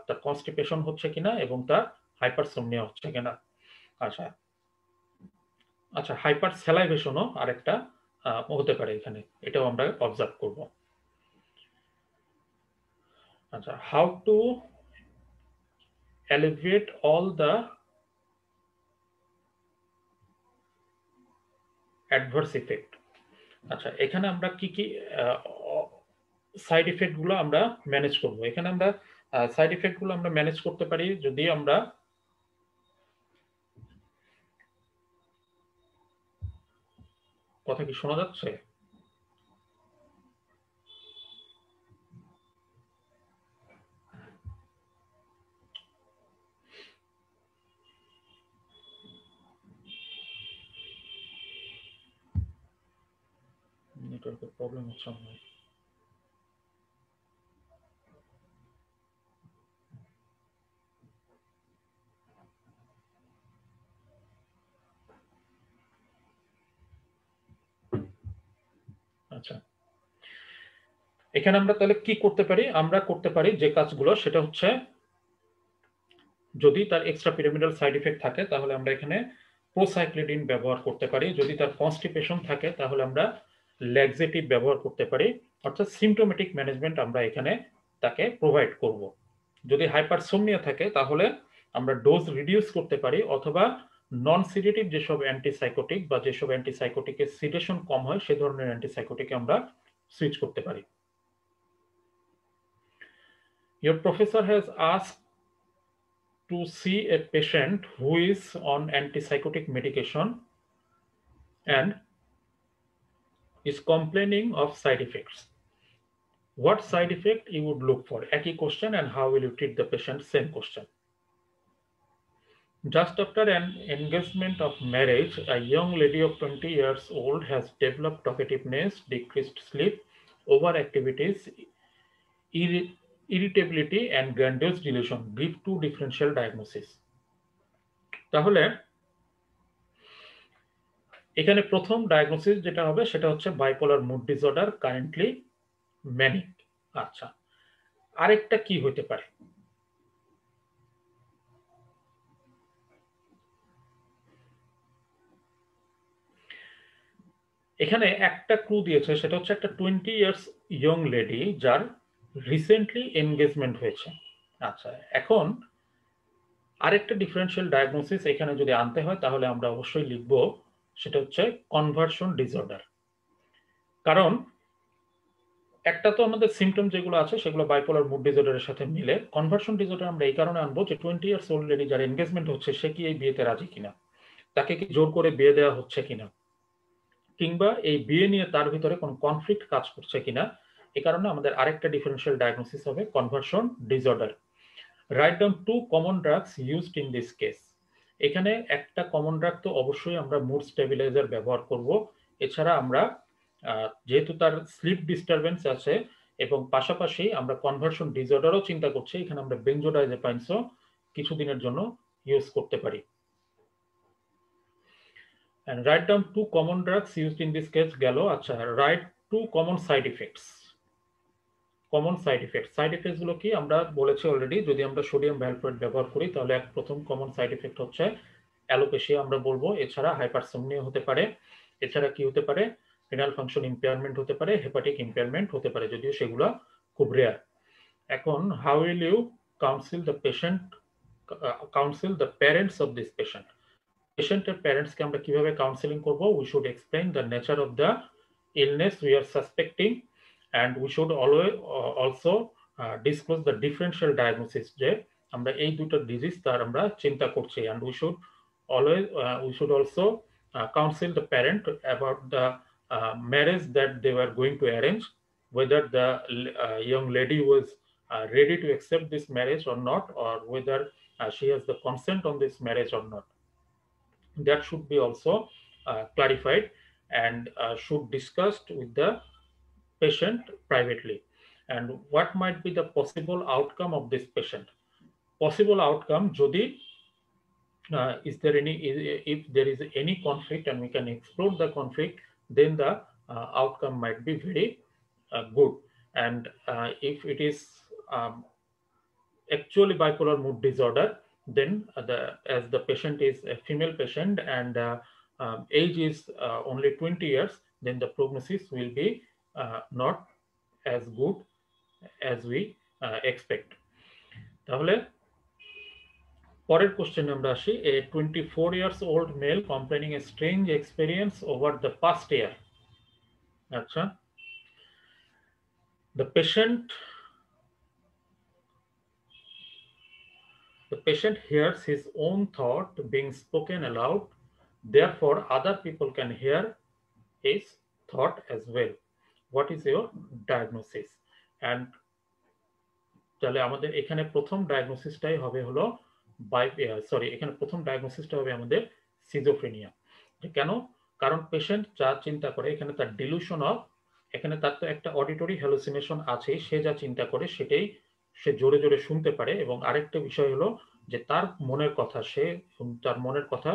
তার কনস্টিপেশন হচ্ছে কিনা এবং তার হাইপারসোমনিয়া হচ্ছে কিনা। আচ্ছা আচ্ছা, হাইপার স্যালাইভেশনও আরেকটা হতে পারে এখানে, এটাও আমরা অবজার্ভ করব। আচ্ছা, how to alleviate all the adverse effect। আচ্ছা, এখানে আমরা কি কি সাইড ইফেক্ট গুলো আমরা ম্যানেজ করব। এখানে আমরা সাইড ইফেক্ট গুলো আমরা ম্যানেজ করতে পারি যদি আমরা, কথা কি শোনা যাচ্ছে? নেটওয়ার্কের প্রবলেম হচ্ছে আমার। আচ্ছা, এখানে আমরা তাহলে কি করতে পারি? আমরা করতে পারি যে কাজগুলো, সেটা হচ্ছে যদি তার এক্সট্রা পিরামিডাল সাইড ইফেক্ট থাকে তাহলে আমরা এখানে প্রোসাইক্লিডিন ব্যবহার করতে পারি। যদি তার কনস্টিপেশন থাকে তাহলে আমরা ল্যাক্সেটিভ ব্যবহার করতে পারি। অর্থাৎ সিমটোমেটিক ম্যানেজমেন্ট আমরা এখানে তাকে প্রোভাইড করব। যদি হাইপারসোমনিয়া থাকে তাহলে আমরা ডোজ রিডিউস করতে পারি, অথবা নন সিডেটিভ যেসব অ্যান্টিসাইকোটিক বা যেসব অ্যান্টিসাইকোটিকের সিডেশন কম হয় সে ধরনের অ্যান্টিসাইকোটিকে আমরা সুইচ করতে পারি। Your professor has asked to see a patient who is on antipsychotic medication and is complaining of side effects. What side effect you would look for? Aki question, and how will you treat the patient? Same question. Just after an engagement of marriage, a young lady of 20 years old has developed talkativeness, decreased sleep, overactivities, irritability, and grandiose delusion. Give two differential diagnoses. তাহলে এখানে প্রথম diagnosis যেটা হবে সেটা হচ্ছে bipolar mood disorder, currently manic. আচ্ছা, আরেকটা কি হতে পারে? এখানে একটা ক্লু দিয়েছে, সেটা হচ্ছে একটা 20 ইয়ার্স ইয়ং লেডি যার রিসেন্টলি এনগেজমেন্ট হয়েছে। আচ্ছা, এখন আরেকটা ডিফারেন্সিয়াল ডায়াগনোসিস এখানে যদি আনতে হয় তাহলে আমরা অবশ্যই লিখব সেটা হচ্ছে কনভার্সন ডিসঅর্ডার। কারণ একটা তো আমাদের সিমটম যেগুলো আছে সেগুলো বাইপোলার মুড ডিসঅর্ডারের সাথে মিলে। কনভার্সন ডিসঅর্ডার আমরা এই কারণে আনবো যে 20 ইয়ার্স ওল্ড লেডি যার এনগেজমেন্ট হচ্ছে সে কি এই বিয়েতে রাজি কিনা, তাকে কি জোর করে বিয়ে দেওয়া হচ্ছে কিনা, কিংবা এই বিয়ে নিয়ে তার ভিতরে কোনো কনফ্লিক্ট কাজ করছে কিনা। এই কারণে আমাদের আরেকটা ডিফারেন্সিয়াল ডায়াগনোসিস হবে conversion disorder. Write down to common drugs used in this case. এখানে একটা কমন ড্রাগ তো অবশ্যই আমরা মুড স্টেবিলাইজার ব্যবহার করব। এছাড়া আমরা যেহেতু তার স্লিপ ডিস্টারবেন্স আছে এবং পাশাপাশি আমরা কনভার্সন ডিসঅর্ডারও চিন্তা করছি, এখানে আমরা বেনজোডাইজেপাইনসও কিছুদিনের জন্য ইউজ করতে পারি। And write down two common drugs used in this case গেল। আচ্ছা, write two common side effects। Common side effect, side effects গুলো কি আমরা বলেছি অলরেডি। যদি আমরা সোডিয়াম ভ্যালপ্রয়েড ব্যবহার করি তাহলে প্রথম কমন সাইড ইফেক্ট হচ্ছে অ্যালোপেশিয়া আমরা বলবো। এছাড়া হাইপারসোমনিয়া হতে পারে। এছাড়া কি হতে পারে? রিনাল ফাংশন ইম্পেয়ারমেন্ট হতে পারে, হেপাটিক ইম্পেয়ারমেন্ট হতে পারে, যদিও সেগুলো খুব রেয়ার। এখন how will you counsel the patient, counsel the parents of this patient. পেশেন্টের প্যারেন্টসকে আমরা কিভাবে কাউন্সেলিং করব? We should explain the nature of the illness we are suspecting, and we should always also disclose the differential diagnosis যে আমরা এই দুটো disease তার আমরা চিন্তা করছি। and we should always we should also counsel the parent about the marriage that they were going to arrange, whether the young lady was ready to accept this marriage or not, or whether she has the consent on this marriage or not. That should be also clarified and should discussed with the patient privately. And what might be the possible outcome of this patient? Possible outcome, jodi is there any, if there is any conflict and we can explore the conflict, then the outcome might be very good. and if it is actually bipolar mood disorder, then as the patient is a female patient and age is only 20 years, then the prognosis will be not as good as we expect. তাহলে পরের কোশ্চেনে আমরা আসি। A 24 years old male complaining a strange experience over the past year. আচ্ছা, the patient hears his own thought being spoken aloud, therefore other people can hear his thought as well. What is your diagnosis? And তাহলে আমাদের এখানে প্রথম ডায়াগনোসিসটাই হবে হলো এখানে প্রথম ডায়াগনোসিসটা হবে আমাদের সিজোফ্রেনিয়া। কেন? কারণ পেশেন্ট যা চিন্তা করে, এখানে তার ডিলুশন অফ, এখানে তার তো একটা অডিটরি হ্যালুসিনেশন আছে, সে যা চিন্তা করে সেটাই সে জোরে জোরে শুনতে পারে। এবং আরেকটা বিষয় হলো যে তার মনের কথা, তার মনের কথা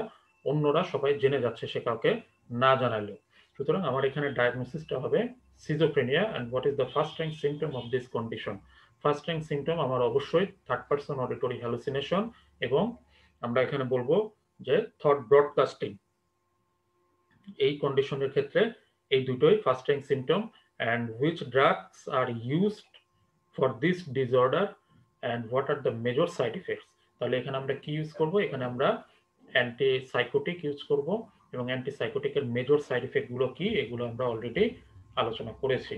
অন্যরা সবাই জেনে যাচ্ছে, সে কাউকে না জানালেও। সুতরাং আমার এখানে ডায়াগনোসিসটা হবে schizophrenia. And what is the first rank symptom of this condition? First rank symptom আমার অবশ্যই থার্ড পারসন অডিটরি হ্যালুসিনেশন, এবং আমরা এখানে বলবো যে থট ব্রডকাস্টিং। এই কন্ডিশনের ক্ষেত্রে এই দুটোই first rank symptom. And which drugs are used for this disorder and what are the major side effects? তাহলে এখানে আমরা কি ইউজ করব? এখানে আমরা অ্যান্টিসাইকোটিক ইউজ করব, এবং অ্যান্টিসাইকোটিকের মেজর সাইড ইফেক্ট গুলো কি, এগুলো আমরা অলরেডি আলোচনা করেছি।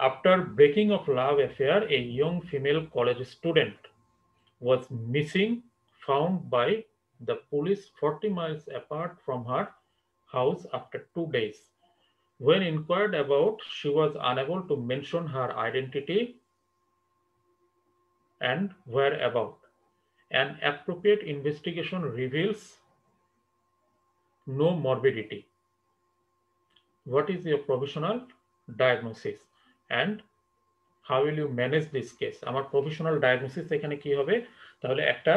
After breaking of love affair, a young female college student was missing, found by the police 40 miles apart from her house after 2 days. When inquired about, she was unable to mention her identity and whereabout. An appropriate investigation reveals no morbidity. What is your provisional diagnosis and how will you manage this case? আমার professional diagnosis এখানে কি হবে? তাহলে একটা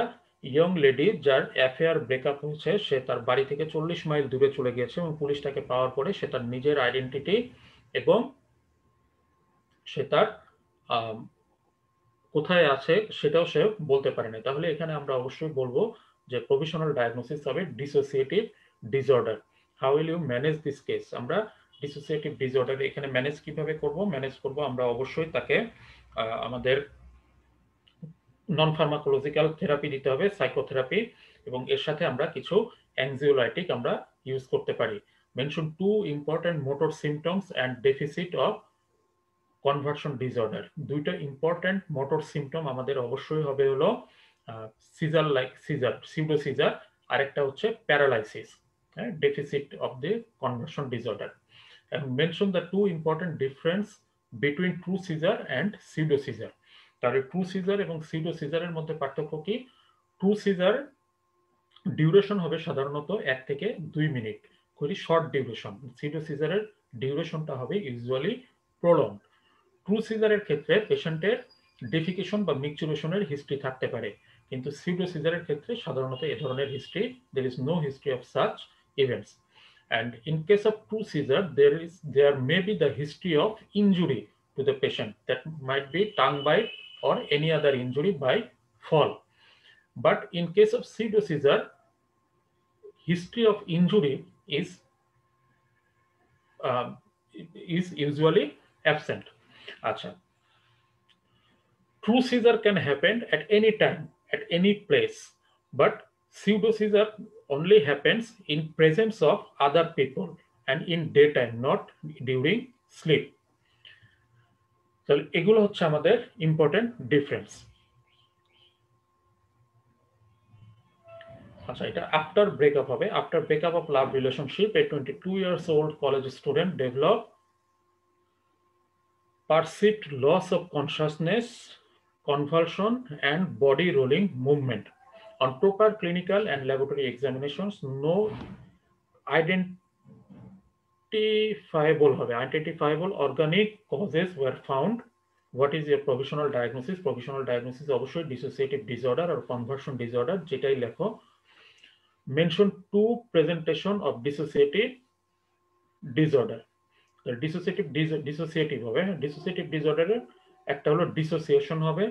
young lady যার affair breakup হয়েছে, সে তার বাড়ি থেকে 40 মাইল দূরে চলে গিয়েছে, এবং পুলিশ তাকে পাওয়ার পরে সে তার নিজের আইডেন্টিটি এবং সে তার কোথায় আছে সেটাও সে বলতে পারে না। তাহলে এখানে আমরা অবশ্যই বলবো যে প্রভিশনাল ডায়াগনোসিস হবে dissociative disorder. How will you manage this case? আমরা ডিসোসিয়েটিভ ডিসঅর্ডার এখানে ম্যানেজ কিভাবে করব? ম্যানেজ করব আমরা অবশ্যই তাকে আমাদের নন ফার্মাকোলজিক্যাল থেরাপি দিতে হবে, সাইকোথেরাপি, এবং এর সাথে আমরা কিছু অ্যাংজিওলাইটিক আমরা ইউজ করতে পারি। Mention 2 important motor symptoms and deficit of conversion disorder. দুইটা ইম্পর্টেন্ট মোটর সিমটম আমাদের অবশ্যই হবে হলো seizure like seizure, pseudo seizure, আরেকটা হচ্ছে paralysis, deficit of the conversion disorder. And mention the 2 important difference between true seizure and pseudo seizure. তাহলে true caesar এবং pseudo সিজারের মধ্যে পার্থক্য কি? ট্রু সিজার ডিউরেশন হবে সাধারণত 1 থেকে 2 মিনিট, খুবই শর্ট ডিউরেশন। সিউডো সিজারের ডিউরেশনটা হবে ইউজুয়ালি প্রলং। ট্রু সিজারের ক্ষেত্রে পেশেন্টের ডেফিকেশন বা মিকচুরেশনের হিস্ট্রি থাকতে পারে, কিন্তু সিউডো সিজারের ক্ষেত্রে সাধারণত এ ধরনের history, there is no history of such events. And in case of true seizure, there may be the history of injury to the patient, that might be tongue bite or any other injury by fall. But in case of pseudo seizure, history of injury is usually absent. Acha. True seizure can happen at any time, at any place, but pseudo seizure only happens in presence of other people and in daytime, not during sleep. তাহলে এগুলো হচ্ছে আমাদের important difference. আচ্ছা, এটা after breakup হবে। After breakup of love relationship, a 22 years old college student develop perceived loss of consciousness, convulsion and body rolling movement. On proper clinical and laboratory examinations, no identifiable organic causes were found. What is your provisional diagnosis? Provisional diagnosis অবশ্যই dissociative disorder or conversion disorder, যেটাই লেখো। Mention 2 presentation of dissociative disorder. Dissociative হবে। ডিসোসিয়েটিভ ডিসঅর্ডারের একটা হলো dissociation হবে,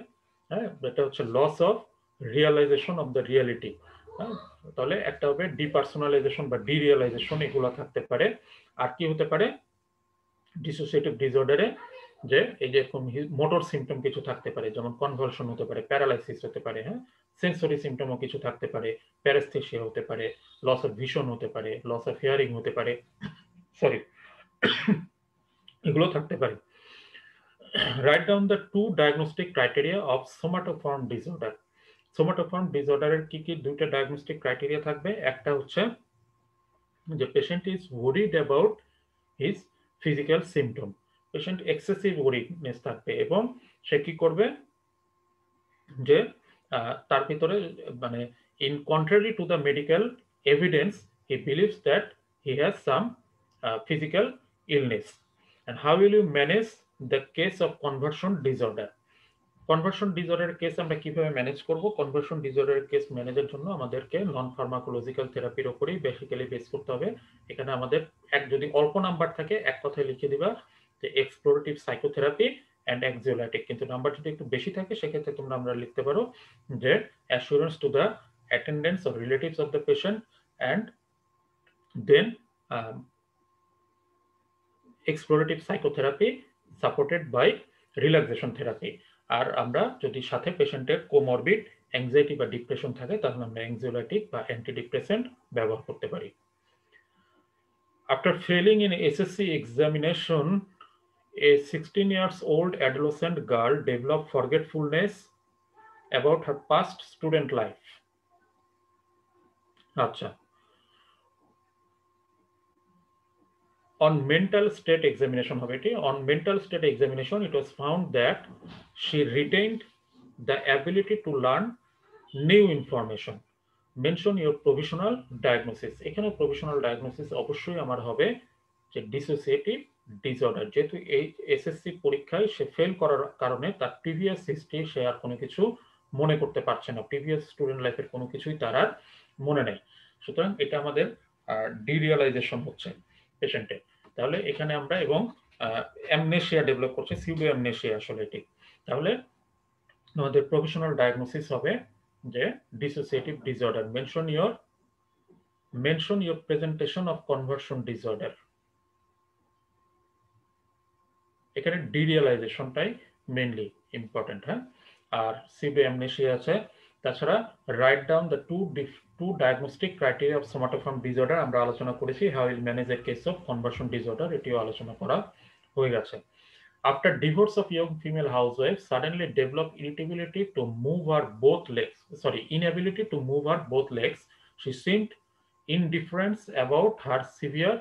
হ্যাঁ, এটা হচ্ছে loss of realization of the reality. হ্যাঁ, তাহলে একটা হবে ডিপার্সোনালাইজেশন বা ডিরিয়ালাইজেশন, এগুলো থাকতে পারে। আর কি হতে পারে ডিসোসিয়েটিভ ডিসঅর্ডারে, যে এই যে মোটর সিমটম কিছু থাকতে পারে, যেমন কনভালশন হতে পারে, প্যারালাইসিস হতে পারে, হ্যাঁ, সেন্সরি সিমটমও কিছু থাকতে পারে, প্যারাস্থেসিয়া হতে পারে, লস অফ ভিশন হতে পারে, লস অফ হিয়ারিং হতে পারে, সরি, এগুলো থাকতে পারে। Write down the two diagnostic criteria of somatoform disorder. Somatoform disorder এর কি দুইটা ডায়াগনস্টিক ক্রাইটেরিয়া থাকবে। একটা হচ্ছে যে patient is worried about his physical symptom, patient excessive worriedness থাকবে এবং সে কি করবে যে তার ভিতরে মানে in contrary to the medical evidence he believes that he has some physical illness. And how will you manage the case of conversion disorder? Conversion ডিসঅর্ডারের কেস আমরা কিভাবে ম্যানেজ করব? কনভার্সন ডিসঅর্ডারের কেস ম্যানেজের জন্য আমাদেরকে নন ফার্মাকোলজিক্যাল থেরাপির উপরেই বেসিক্যালি বেস করতে হবে। এখানে আমাদের যদি অল্প নাম্বার থাকে এক কথায় লিখে দিবা যে এক্সপ্লোরেটিভ সাইকোথেরাপি অ্যান্ড অ্যাংজিওলাইটিক, কিন্তু নাম্বার যদি একটু বেশি থাকে সেক্ষেত্রে তোমরা আমরা লিখতে পারো যে assurance to the attendants or relatives of the patient and then explorative psychotherapy supported by relaxation therapy. আর আমরা যদি সাথে পেশেন্টের কোমরবিড অ্যাংজাইটি বা ডিপ্রেশন থাকে তাহলে আমরা অ্যাংজিওলাইটিক বা অ্যান্টিডিপ্রেসেন্ট ব্যবহার করতে পারি। After felling in SSC examination, a 16 years old adolescent girl developed forgetfulness about her past student life. আচ্ছা, on mental state examination হবে এটি। On mental state examination it was found that she retained the ability to learn new information. Mention your provisional diagnosis. এখানে provisional diagnosis অবশ্যই আমার হবে যে dissociative disorder, যেহেতু এই এসএসসি পরীক্ষায় সে ফেল করার কারণে তার প্রিভিয়াস হিস্ট্রি সে আর কোনো কিছু মনে করতে পারছে না, প্রিভিয়াস স্টুডেন্ট লাইফের কোনো কিছুই তার আর মনে নেই। সুতরাং এটা আমাদের ডিরিয়ালাইজেশন হচ্ছে পেশেন্টের। তাহলে এখানে আমরা এবং অ্যামনেশিয়া ডেভেলপ করছে, সিউডো অ্যামনেশিয়া আসলে এটি। তাহলে আমাদের প্রফেশনাল ডায়াগনোসিস হবে যে dissociative disorder. Mention your presentation of conversion disorder. এখানে ডিরিয়ালাইজেশনটাই মেইনলি ইম্পর্টেন্ট, হ্যাঁ। আর সিউডো অ্যামনেশিয়া আছে। তাছাড়া write down the two diagnostic criteria of somatoform disorder আমরা আলোচনা করেছি। How will manage a case of conversion disorder এটিও আলোচনা করা হয়ে গেছে। After divorce of young female housewife suddenly developed inability to move her both legs, she seemed indifferent about her severe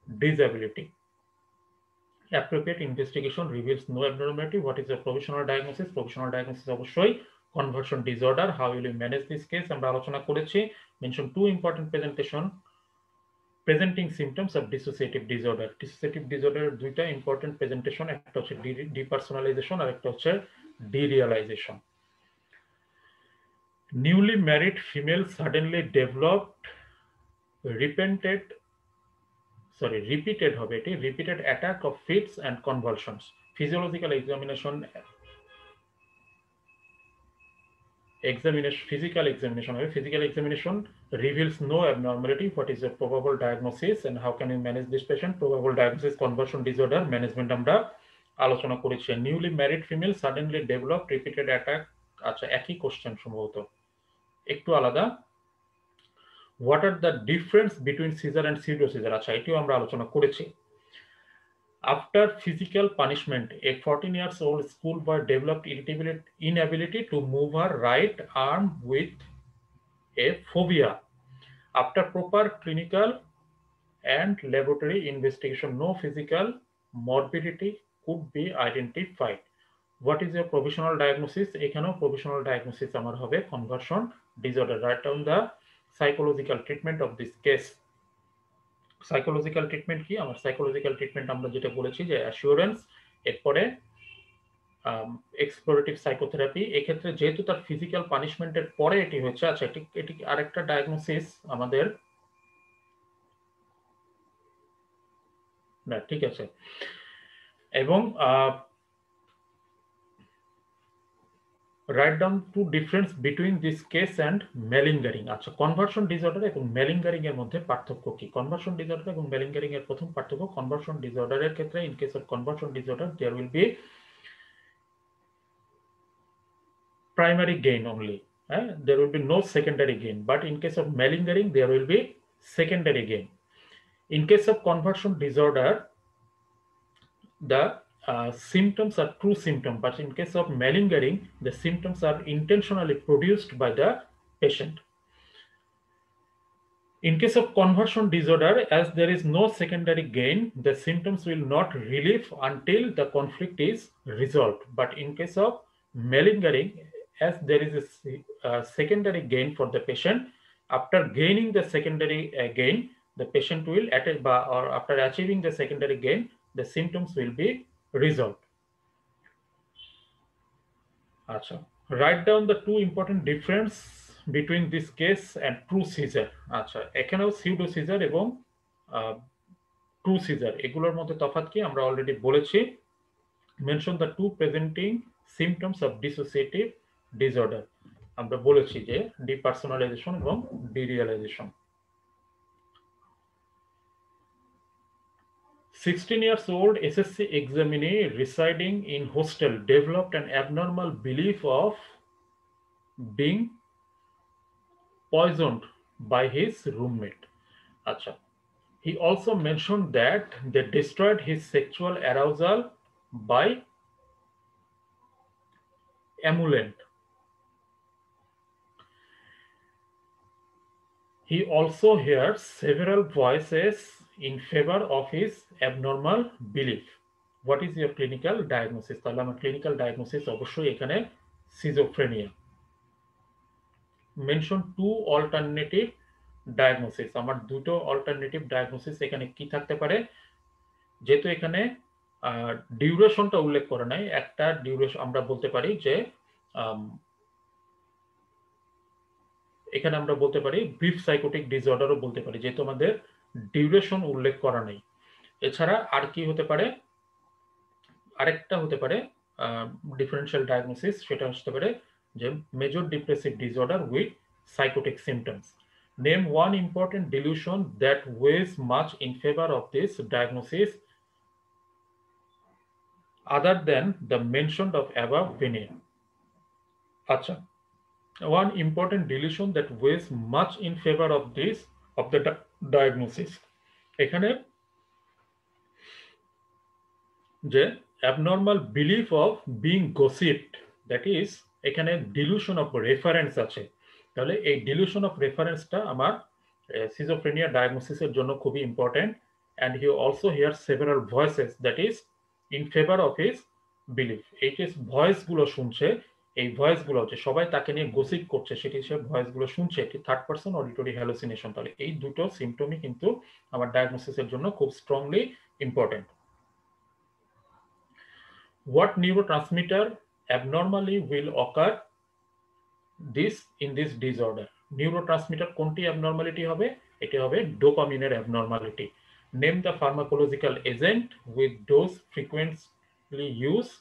disability. Appropriate investigation reveals no abnormality. What is a provisional diagnosis? Provisional diagnosis অবশ্যই conversion disorder. How will you manage this case? আমরা আলোচনা করেছি। Mention two important presenting symptoms of dissociative disorder. Dissociative disorder দুইটা important presentation, একটা হচ্ছে depersonalisation আর একটা হচ্ছে derealisation. Newly married female suddenly developed repeated হবে এটি, repeated attack of fits and convulsions. Physical examination হবে। Physical examination reveals no abnormality. What is a probable diagnosis and how can you manage this patient? Probable diagnosis conversion disorder management আমরা আলোচনা করেছি। Newly married female suddenly developed repeated attack, আচ্ছা একই question সম্ভবত, একটু আলাদা। What are the difference between seizure and pseudo seizure? আচ্ছা এটিও আমরা আলোচনা করেছি। After physical punishment, a 14 years old schoolboy developed inability to move her right arm with a phobia. After proper clinical and laboratory investigation, no physical morbidity could be identified. What is your provisional diagnosis? এখানেও provisional diagnosis আমার হবে conversion disorder. Write down the psychological treatment of this case. Psychological treatment কি? আমার psychological treatment আমরা যেটা বলেছি যে assurance, এরপরে এক্সপ্লোরেটিভ সাইকোথেরাপি। এক্ষেত্রে যেহেতু তার ফিজিক্যাল পানিশমেন্টের পরে এটি হচ্ছে, আচ্ছা এটি আরেকটা ডায়াগনোসিস আমাদের না, ঠিক আছে। এবং write down two difference between this case and malingering। আচ্ছা, কনভার্সন ডিসঅর্ডার এবং ম্যালিঙ্গারিং এর মধ্যে পার্থক্য কি? কনভার্সন ডিসঅর্ডার এবং ম্যালিঙ্গারিং এর প্রথম পার্থক্য, কনভার্সন ডিসঅর্ডারের ক্ষেত্রে in case of conversion disorder there will be primary gain only, there will be no secondary gain, but in case of malingering there will be secondary gain. In case of conversion disorder, the symptoms are true symptoms, but in case of malingering the symptoms are intentionally produced by the patient. In case of conversion disorder, as there is no secondary gain, the symptoms will not relieve until the conflict is resolved. But in case of malingering, as there is a secondary gain for the patient, after gaining the secondary gain, the patient will, or after achieving the secondary gain, the symptoms will be resolved. Achha, write down the two important difference between this case and true seizure। আচ্ছা, এখানেও pseudo seizure এবং true seizure এগুলোর মধ্যে তফাৎ কি আমরা already বলেছি। Mention the two presenting symptoms of dissociative disorder, আমরা বলেছি যে ডিপার্সোনালাইজেশন এবং derealization. 16 years old SSC examinee residing in hostel developed an abnormal belief of being poisoned by his roommate। Acha, he also mentioned that they destroyed his sexual arousal by emollient। He also hears several voices in favor of his abnormal belief। What is your clinical diagnosis? তাহলে আমার clinical diagnosis অবশ্যই এখানে schizophrenia। Mention two alternative diagnosis। আমার দুটো alternative diagnosis এখানে কি থাকতে পারে? যেহেতু এখানে ডিউরেশনটা উল্লেখ করা নাই, একটা ডিউরেশন আমরা বলতে পারি যে এখানে আমরা বলতে পারি ব্রিফ সাইকোটিক ডিসঅর্ডারও বলতে পারি, যেহেতু আমাদের ডিউরেশন উল্লেখ করা নেই। এছাড়া আর কি হতে পারে? আরেকটা হতে পারে ডিফারেনশিয়াল ডায়াগনোসিস, সেটা হতে পারে যে major depressive disorder with psychotic symptoms. Name one important delusion that weighs much in favour of this diagnosis other than the mentioned of above veneer। আচ্ছা, one important delusion that weighs much in favor of this of the diagnosis, এখানে যে abnormal belief of being gossiped, that is এখানে delusion of reference আছে। তাহলে এই delusion of referenceটা আমার schizophrenia diagnosis এর জন্য খুবই important. and he also hears several voices that is in favor of his belief। এই যে ভয়েস গুলো শুনছে, এই ভয়েস গুলো হচ্ছে সবাই তাকে নিয়ে গসিপ করছে, সেটি সে ভয়েস গুলো শুনছে, এটি থার্ড পারসন অডিটরি হ্যালুসিনেশন। তাহলে এই দুটো সিম্পটমই কিন্তু আমার ডায়াগনোসিসের জন্য খুব strongly important. What neurotransmitter abnormally will occur in this disorder? Neurotransmitter কোনটি abnormality হবে? এটি হবে ডোপামিনের abnormality। Name the pharmacological agent with dose frequently used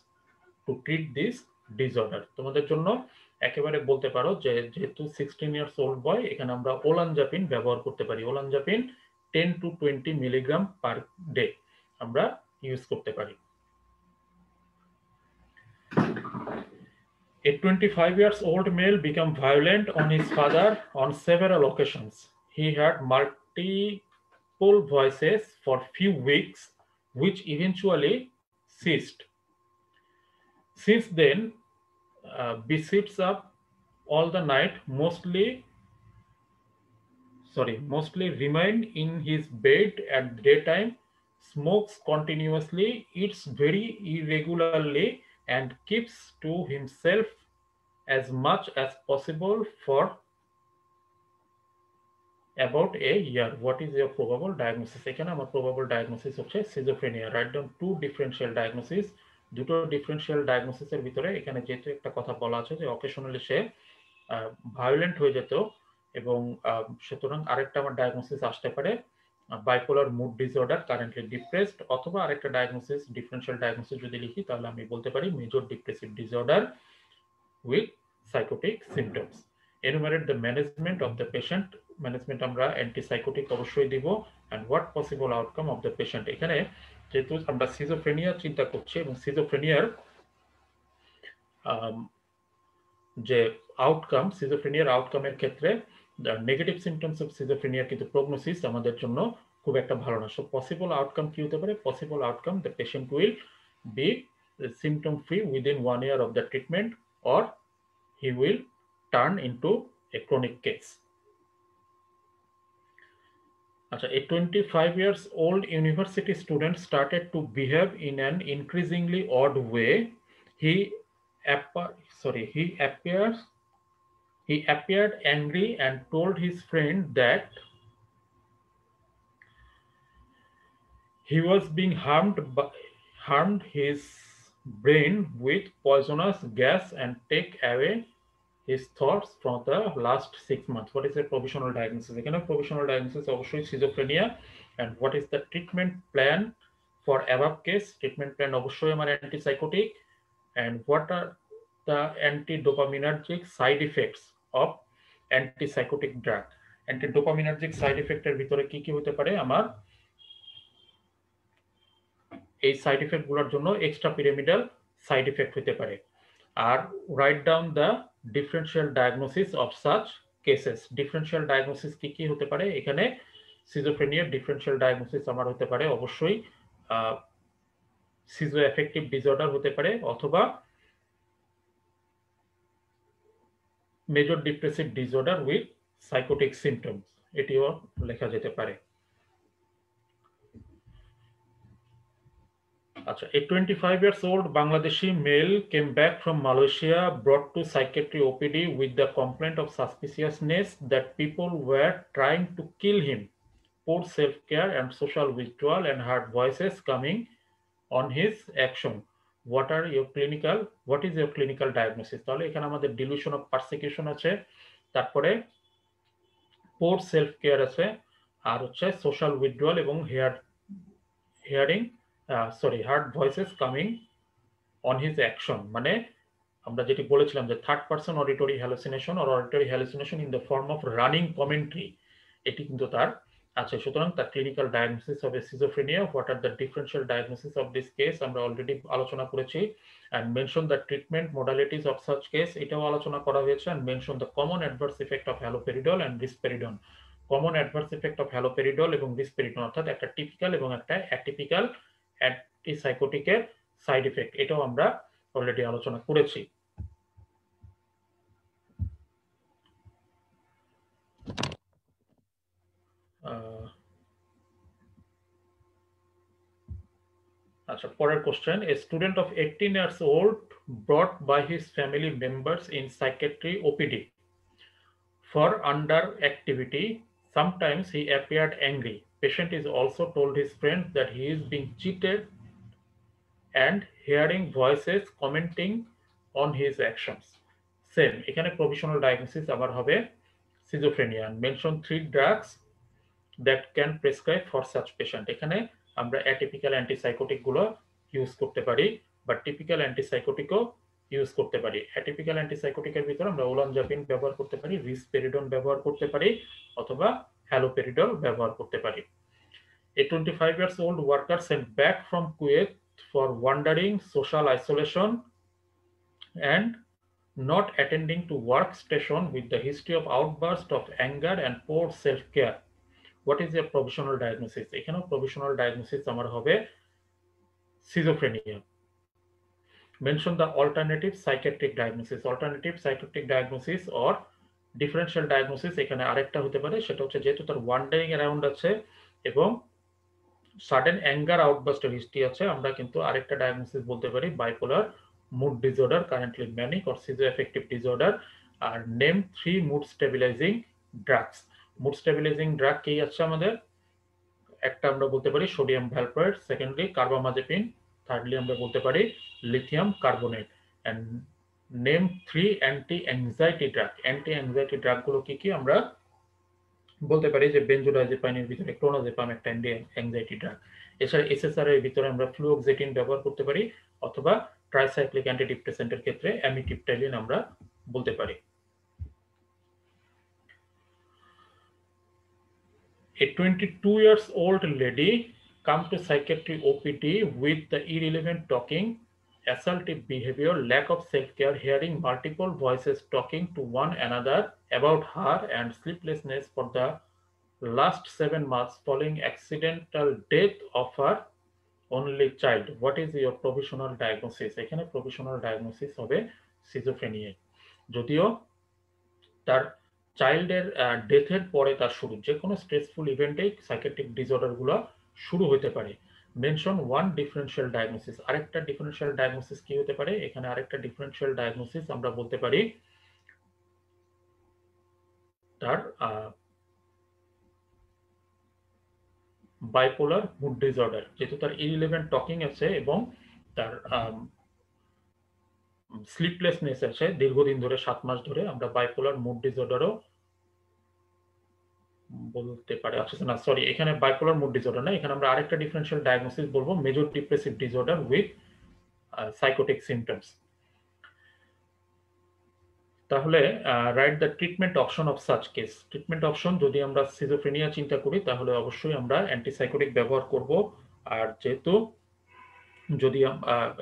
to treat this disorder। তোমাদের জন্য একেবারে বলতে পারো যে যেহেতু 16 years old boy, এখানে আমরা ওলানজাপিন ব্যবহার করতে পারি। ওলানজাপিন 10 to 20 মিলিগ্রাম পার ডে আমরা ইউজ করতে পারি। A 25 years old male became violent on his father on several occasions। He had multiple voices for few weeks, which eventually ceased। Since then, sits up all the night, mostly remained in his bed at daytime, smokes continuously, eats very irregularly, and keeps to himself as much as possible for about a year। What is your probable diagnosis? এখানে আমার probable diagnosis হচ্ছে schizophrenia। Write down two differential diagnosis। দুটো differential ডায়াগনোসিসের ভিতরে এখানে যেহেতু একটা কথা বলা আছে যে অকেশনালি সে ভায়োলেন্ট হয়ে যেত, এবং সুতরাং আরেকটা আমার ডায়াগনোসিস আসতে পারে bipolar mood disorder, currently depressed, অথবা আরেকটা ডায়াগনোসিস, ডিফারেনশিয়াল ডায়াগনোসিস যদি লিখি তাহলে আমি বলতে পারি major depressive disorder with psychotic symptoms. Enumerate the management of the patient. Management আমরা অ্যান্টিসাইকোটিক অবশ্যই দিব, and what possible outcome of the patient. এখানে যেহেতু আমরা সিজোফ্রেনিয়া চিন্তা করছি এবং সিজোফ্রেনিয়ার যে আউটকাম, সিজোফ্রেনিয়ার আউটকামের ক্ষেত্রে নেগেটিভ সিমটমস অফ সিজোফ্রেনিয়া কিন্তু প্রগনোসিস আমাদের জন্য খুব একটা ভালো না। সো পসিবল আউটকাম কি হতে পারে? Possible outcome, the patient will be symptom free within 1 year of the treatment, or he will turn into a chronic case. A 25 years old university student started to behave in an increasingly odd way. He appeared angry and told his friend that he was being harmed his brain with poisonous gas and take away his thoughts from the last 6 months. What is the provisional diagnosis? এখানে provisional diagnosis অবশ্যই schizophrenia. And what is the treatment plan for above case? Treatment plan অবশ্যই আমার antipsychotic. And what are the antidopaminergic side effects of antipsychotic drug? Antidopaminergic side effect এর ভিতরে কি কি হতে পারে? আমার এই সাইড ইফেক্ট গুলোর জন্য এক্সট্রা পিরামিডাল সাইড ইফেক্ট হতে পারে। আর write down the differential diagnosis of such cases. Differential diagnosis কি কি হতে পারে? এখানে সিজোফ্রেনিয়ার ডিফারেনশিয়াল ডায়াগনোসিস আমার হতে পারে অবশ্যই সিজো এফেক্টিভ ডিসঅর্ডার হতে পারে, অথবা major depressive disorder with psychotic symptoms, এটিও লেখা যেতে পারে। A 25 years old Bangladeshi male came back from Malaysia, brought to psychiatry OPD with the complaint of suspiciousness that people were trying to kill him, poor self-care and social withdrawal, and heard voices coming on his action. What is your clinical diagnosis? তাহলে এখানে আমাদের delusion of persecution আছে, তারপরে poor self-care আছে, আর হচ্ছে social withdrawal এবং heard voices coming on his action, মানে আমরা যেটি বলেছিলাম যে third person auditory hallucination or auditory hallucination in the form of running commentary, এটি কিন্তু তার আছে। সুতরাং তার ক্লিনিক্যাল ডায়াগনোসিস হবে schizophrenia. What are the differential diagnosis of this case আমরা অলরেডি আলোচনা করেছি। And mention the treatment modalities of such case, এটাও আলোচনা করা হয়েছে। And mention the common adverse effect of haloperidol and risperidone. Common adverse effect of haloperidol এবং risperidone, অর্থাৎ একটা টিপিক্যাল এবং একটা অ্যাটিপিক্যাল অ্যান্টিসাইকোটিকের সাইড ইফেক্ট, এটাও আমরা অলরেডি আলোচনা করেছি। পরের question, a student of 18 years old brought by his family members in psychiatry OPD for underactivity. Sometimes he appeared angry. Patient is also told his friends that he is being cheated and hearing voices commenting on his actions. Same, এখানে provisional diagnosis আবার হবে schizophrenia. Mention 3 drugs that can prescribe for such patient. এখানে আমরা atypical antipsychotic গুলো use করতে পারি, বা typical অ্যান্টিসাইকোটিকও use করতে পারি। অ্যাটিপিক্যাল অ্যান্টিসাইকোটিকের ভিতরে আমরা ওলানজাপিন ব্যবহার করতে পারি, রিসপেরিডন ব্যবহার করতে পারি, অথবা হ্যালোপেরিডল ব্যবহার করতে পারি। A 25 years old worker sent back from Kuwait for wandering, social isolation, and not attending to work station with the history of outburst of anger and poor self-care. What is your provisional diagnosis? এখানেও provisional diagnosis আমার হবে schizophrenia. Mention the alternative psychiatric diagnosis. Alternative psychiatric diagnosis or differential diagnosis এখানে আরেকটা হতে পারে, সেটা হচ্ছে যেহেতু তার ওয়ান্ডারিং অ্যারাউন্ড আছে এবং সাডেন অ্যাঙ্গার আউটবাস্টের হিস্ট্রি আছে, আমরা কিন্তু আরেকটা ডায়াগনোসিস বলতে পারি bipolar mood disorder, currently manic or schizoaffective disorder. আর name 3 mood stabilising drugs. Mood stabilising drug কি আছে আমাদের? একটা আমরা বলতে পারি sodium valproate, secondly carbamazepine, thirdly আমরা বলতে পারি lithium carbonate. And name 3 anti anxiety drug. Anti anxiety drug গুলো কি কি? আমরা বলতে পারি যে বেনজোডাইজেপাইনের ভিতরে ক্লোনাজেপাম একটা অ্যাংজাইটি ড্রাগ। এছাড়া এসএসআর এর ভিতরে আমরা ফ্লুওক্সেটিন ব্যবহার করতে পারি, অথবা ট্রাইসাইক্লিক অ্যান্টিডিপ্রেসেন্টের ক্ষেত্রে অ্যামিট্রিপটাইলিন আমরা বলতে পারি। A 22 years old lady come to psychiatry OPD with the irrelevant talking, assaultive behavior, lack of self-care, hearing multiple voices talking to one another about her, and sleeplessness for the last 7 months following accidental death of her only child. What is your provisional diagnosis? এখানে provisional diagnosis হবে schizophrenia। যদিও তার চাইল্ডের ডেথের পরে তার শুরু যে কোনো stressful ইভেন্টেই psychiatric ডিসঅর্ডারগুলো শুরু হতে পারে। Mention one differential diagnosis. আরেকটা ডিফারেনশিয়াল ডায়াগনোসিস কি হতে পারে? এখানে আরেকটা ডিফারেনশিয়াল ডায়াগনোসিস আমরা বলতে পারি তার বাইপোলার মুড ডিসঅর্ডার, যেহেতু তার ইরিলেভেন্ট টকিং আছে এবং তার স্লিপলেসনেস আছে দীর্ঘদিন ধরে, 7 মাস ধরে, আমরা বাইপোলার মুড ডিসঅর্ডারও বলতে পারে। আচ্ছা না, সরি, এখানে বাইপোলার মুড ডিসঅর্ডার না, এখানে আমরা আরেকটা ডিফারেনশিয়াল ডায়াগনোসিস বলবো major depressive disorder with psychotic symptoms. তাহলে right the treatment option of such case. Treatment option যদি আমরা সিজোফ্রেনিয়া চিন্তা করি তাহলে অবশ্যই আমরা অ্যান্টিসাইকোটিক ব্যবহার করব। আর যেহেতু যদি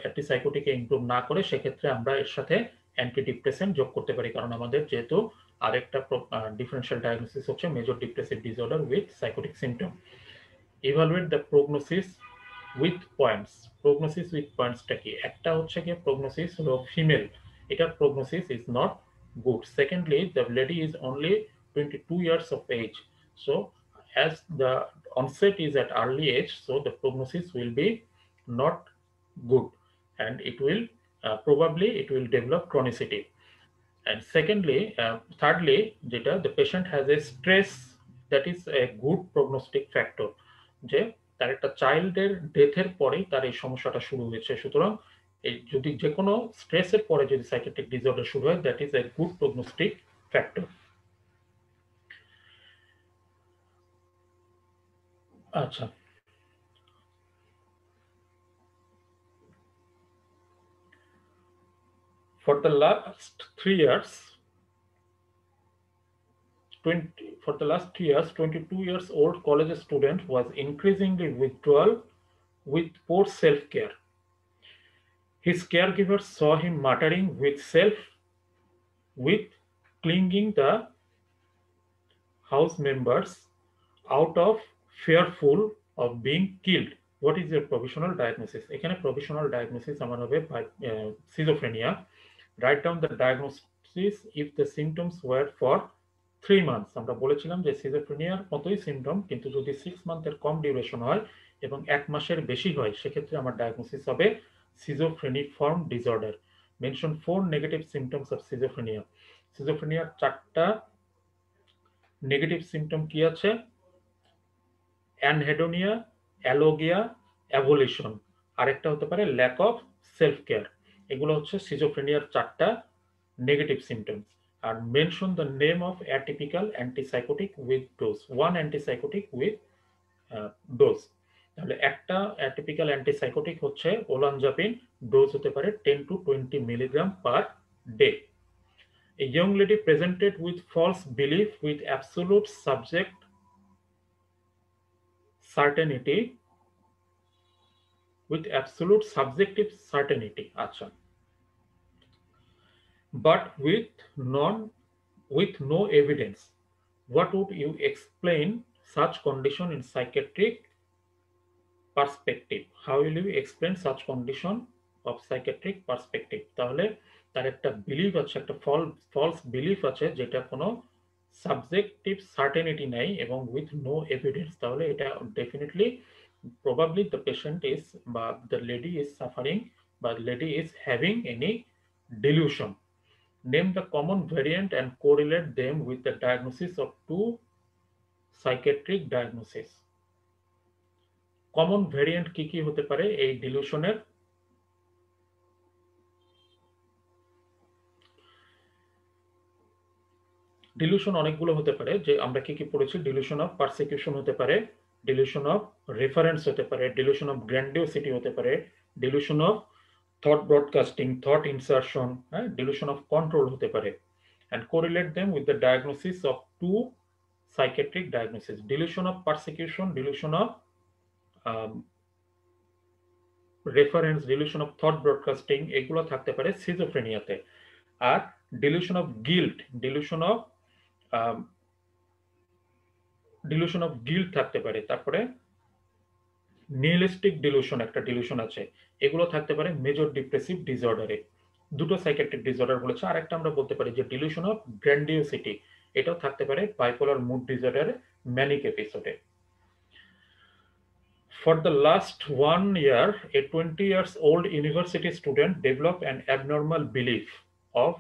অ্যান্টিসাইকোটিকে ইমপ্রুভ না করে সেক্ষেত্রে আমরা এর সাথে অ্যান্টিডিপ্রেসেন্ট যোগ করতে পারি, কারণ আমাদের যেহেতু আরেকটা ডিফারেনশিয়াল ডায়াগনোসিস হচ্ছে major depressive disorder with psychotic symptom. Evaluate the prognosis with points. Prognosis with পয়েন্টসটা কি? একটা হচ্ছে কি প্রগনোসিস হলো ফিমেল, এটার prognosis is not good. Secondly, the lady is only 22 years of age, so as the onset is at early age, so the prognosis will be not good, and it will probably it will develop chronicity. And secondly, thirdly, যেটা the patient has a stress, that is a good prognostic factor, যে তার একটা চাইল্ডের ডেথের পরেই তার এই সমস্যাটা শুরু হয়েছে, সুতরাং এই যদি যে কোনো স্ট্রেসের পরে যদি সাইকিয়াট্রিক ডিসঅর্ডার শুরু হয়, that is a good prognostic factor. আচ্ছা, for the last 3 years 22 years old college student was increasingly withdrawal with poor self-care. His caregivers saw him muttering with clinging the house members out of fearful of being killed. What is your provisional diagnosis? এখানে provisional diagnosis আমার হবে schizophrenia. Write down the diagnosis if the symptoms were for 3 months. আমরা বলেছিলাম যে schizophreniaর মতোই symptom, কিন্তু যদি 6 মান্থের কম duration হয় এবং 1 মাসের বেশি হয় সেক্ষেত্রে আমার ডায়াগনোসিস হবে schizophreniform disorder. Mention 4 negative symptoms of schizophrenia. schizophreniaর 4টা নেগেটিভ সিমটম কি আছে? অ্যানহেডোনিয়া, অ্যালোগিয়া, অ্যাভোলিউশন, আরেকটা হতে পারে ল্যাক অফ সেলফ কেয়ার। এগুলো হচ্ছে সিজোফ্রেনিয়ার 4টা নেগেটিভ সিমটমস। আর mention the name of atypical antipsychotic with dose. One antipsychotic with dose. তাহলে একটা অ্যাটিপিক্যাল অ্যান্টিসাইকোটিক হচ্ছে ওলানজাপিন, ডোজ হতে পারে 10 to 20 milligram per day. A young lady presented with false belief with absolute certainty, with absolute subjective certainty, আচ্ছা, but with no evidence. What would you explain such condition in psychiatric perspective? How will you explain such condition of psychiatric perspective? তাহলে তার একটা belief আছে, একটা false belief আছে যেটা কোনো subjective certainty নাই এবং উইথ নো এভিডেন্স। তাহলে এটা definitely probably the patient is, the lady is suffering, but lady is having any delusion. Name the common variant and correlate them with the diagnosis of 2 psychiatric diagnoses. Common variant কি কি হতে পারে এই ডিলিউশনের? Dilution অনেকগুলো হতে পারে, যে আমরা কি পড়েছি, ডিলিউশন অফ পারসিকিউশন হতে পারে, ডিলিউশন অফ রেফারেন্স হতে পারে, ডিলিউশন অফ গ্র্যান্ডিওসিটি হতে পারে, dilution of thought broadcasting, thought insertion, হ্যাঁ, ডিলিউশন অফ কন্ট্রোল হতে পারে। and correlate them with the diagnosis of two psychiatric diagnoses: delusion of persecution, delusion of um, reference, delusion of thought broadcasting, এগুলো থাকতে পারে সিজোফ্রেনিয়াতে। আর delusion of guilt, um, delusion of guilt থাকতে পারে। তারপরে নিহিলিস্টিক dilution একটা dilution আছে, এগুলো থাকতে পারে মেজর ডিপ্রেসিভ ডিসঅর্ডারে। দুটো সাইকিয়াট্রিক ডিসঅর্ডার বলেছে। আরেকটা আমরা বলতে পারি যে ডিলুশন অফ গ্র্যান্ডিওসিটি, এটাও থাকতে পারে বাইপোলার মুড ডিসঅর্ডারে, ম্যানিক এপিসোডে। For the last 1 year, a 20 years old university student developed an abnormal belief of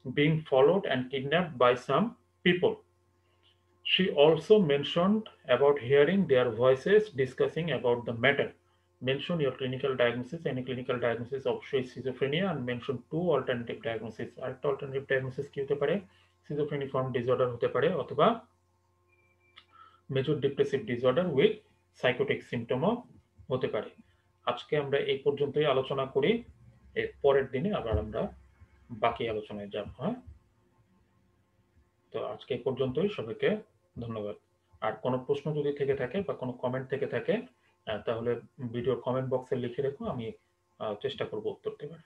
being followed and kidnapped by some people. She also mentioned about hearing their voices discussing about the matter. Mention your clinical diagnosis, any clinical diagnosis of schizophrenia, and mention two alternative diagnoses. আরেকটা alternative diagnosis কি হতে পারে? Schizophreniform disorder হতে পারে, অথবা major depressive disorder with psychotic সিম্পটমও হতে পারে। আজকে আমরা এই পর্যন্তই আলোচনা করি, এর পরের দিনে আবার আমরা বাকি আলোচনায় যাব। হ্যাঁ, তো আজকে এই পর্যন্তই, সবাইকে ধন্যবাদ। আর কোনো প্রশ্ন যদি থেকে থাকে বা কোনো কমেন্ট থেকে থাকে, তাহলে ভিডিওর কমেন্ট বক্সে লিখে রেখো, আমি চেষ্টা করব উত্তর দেবার।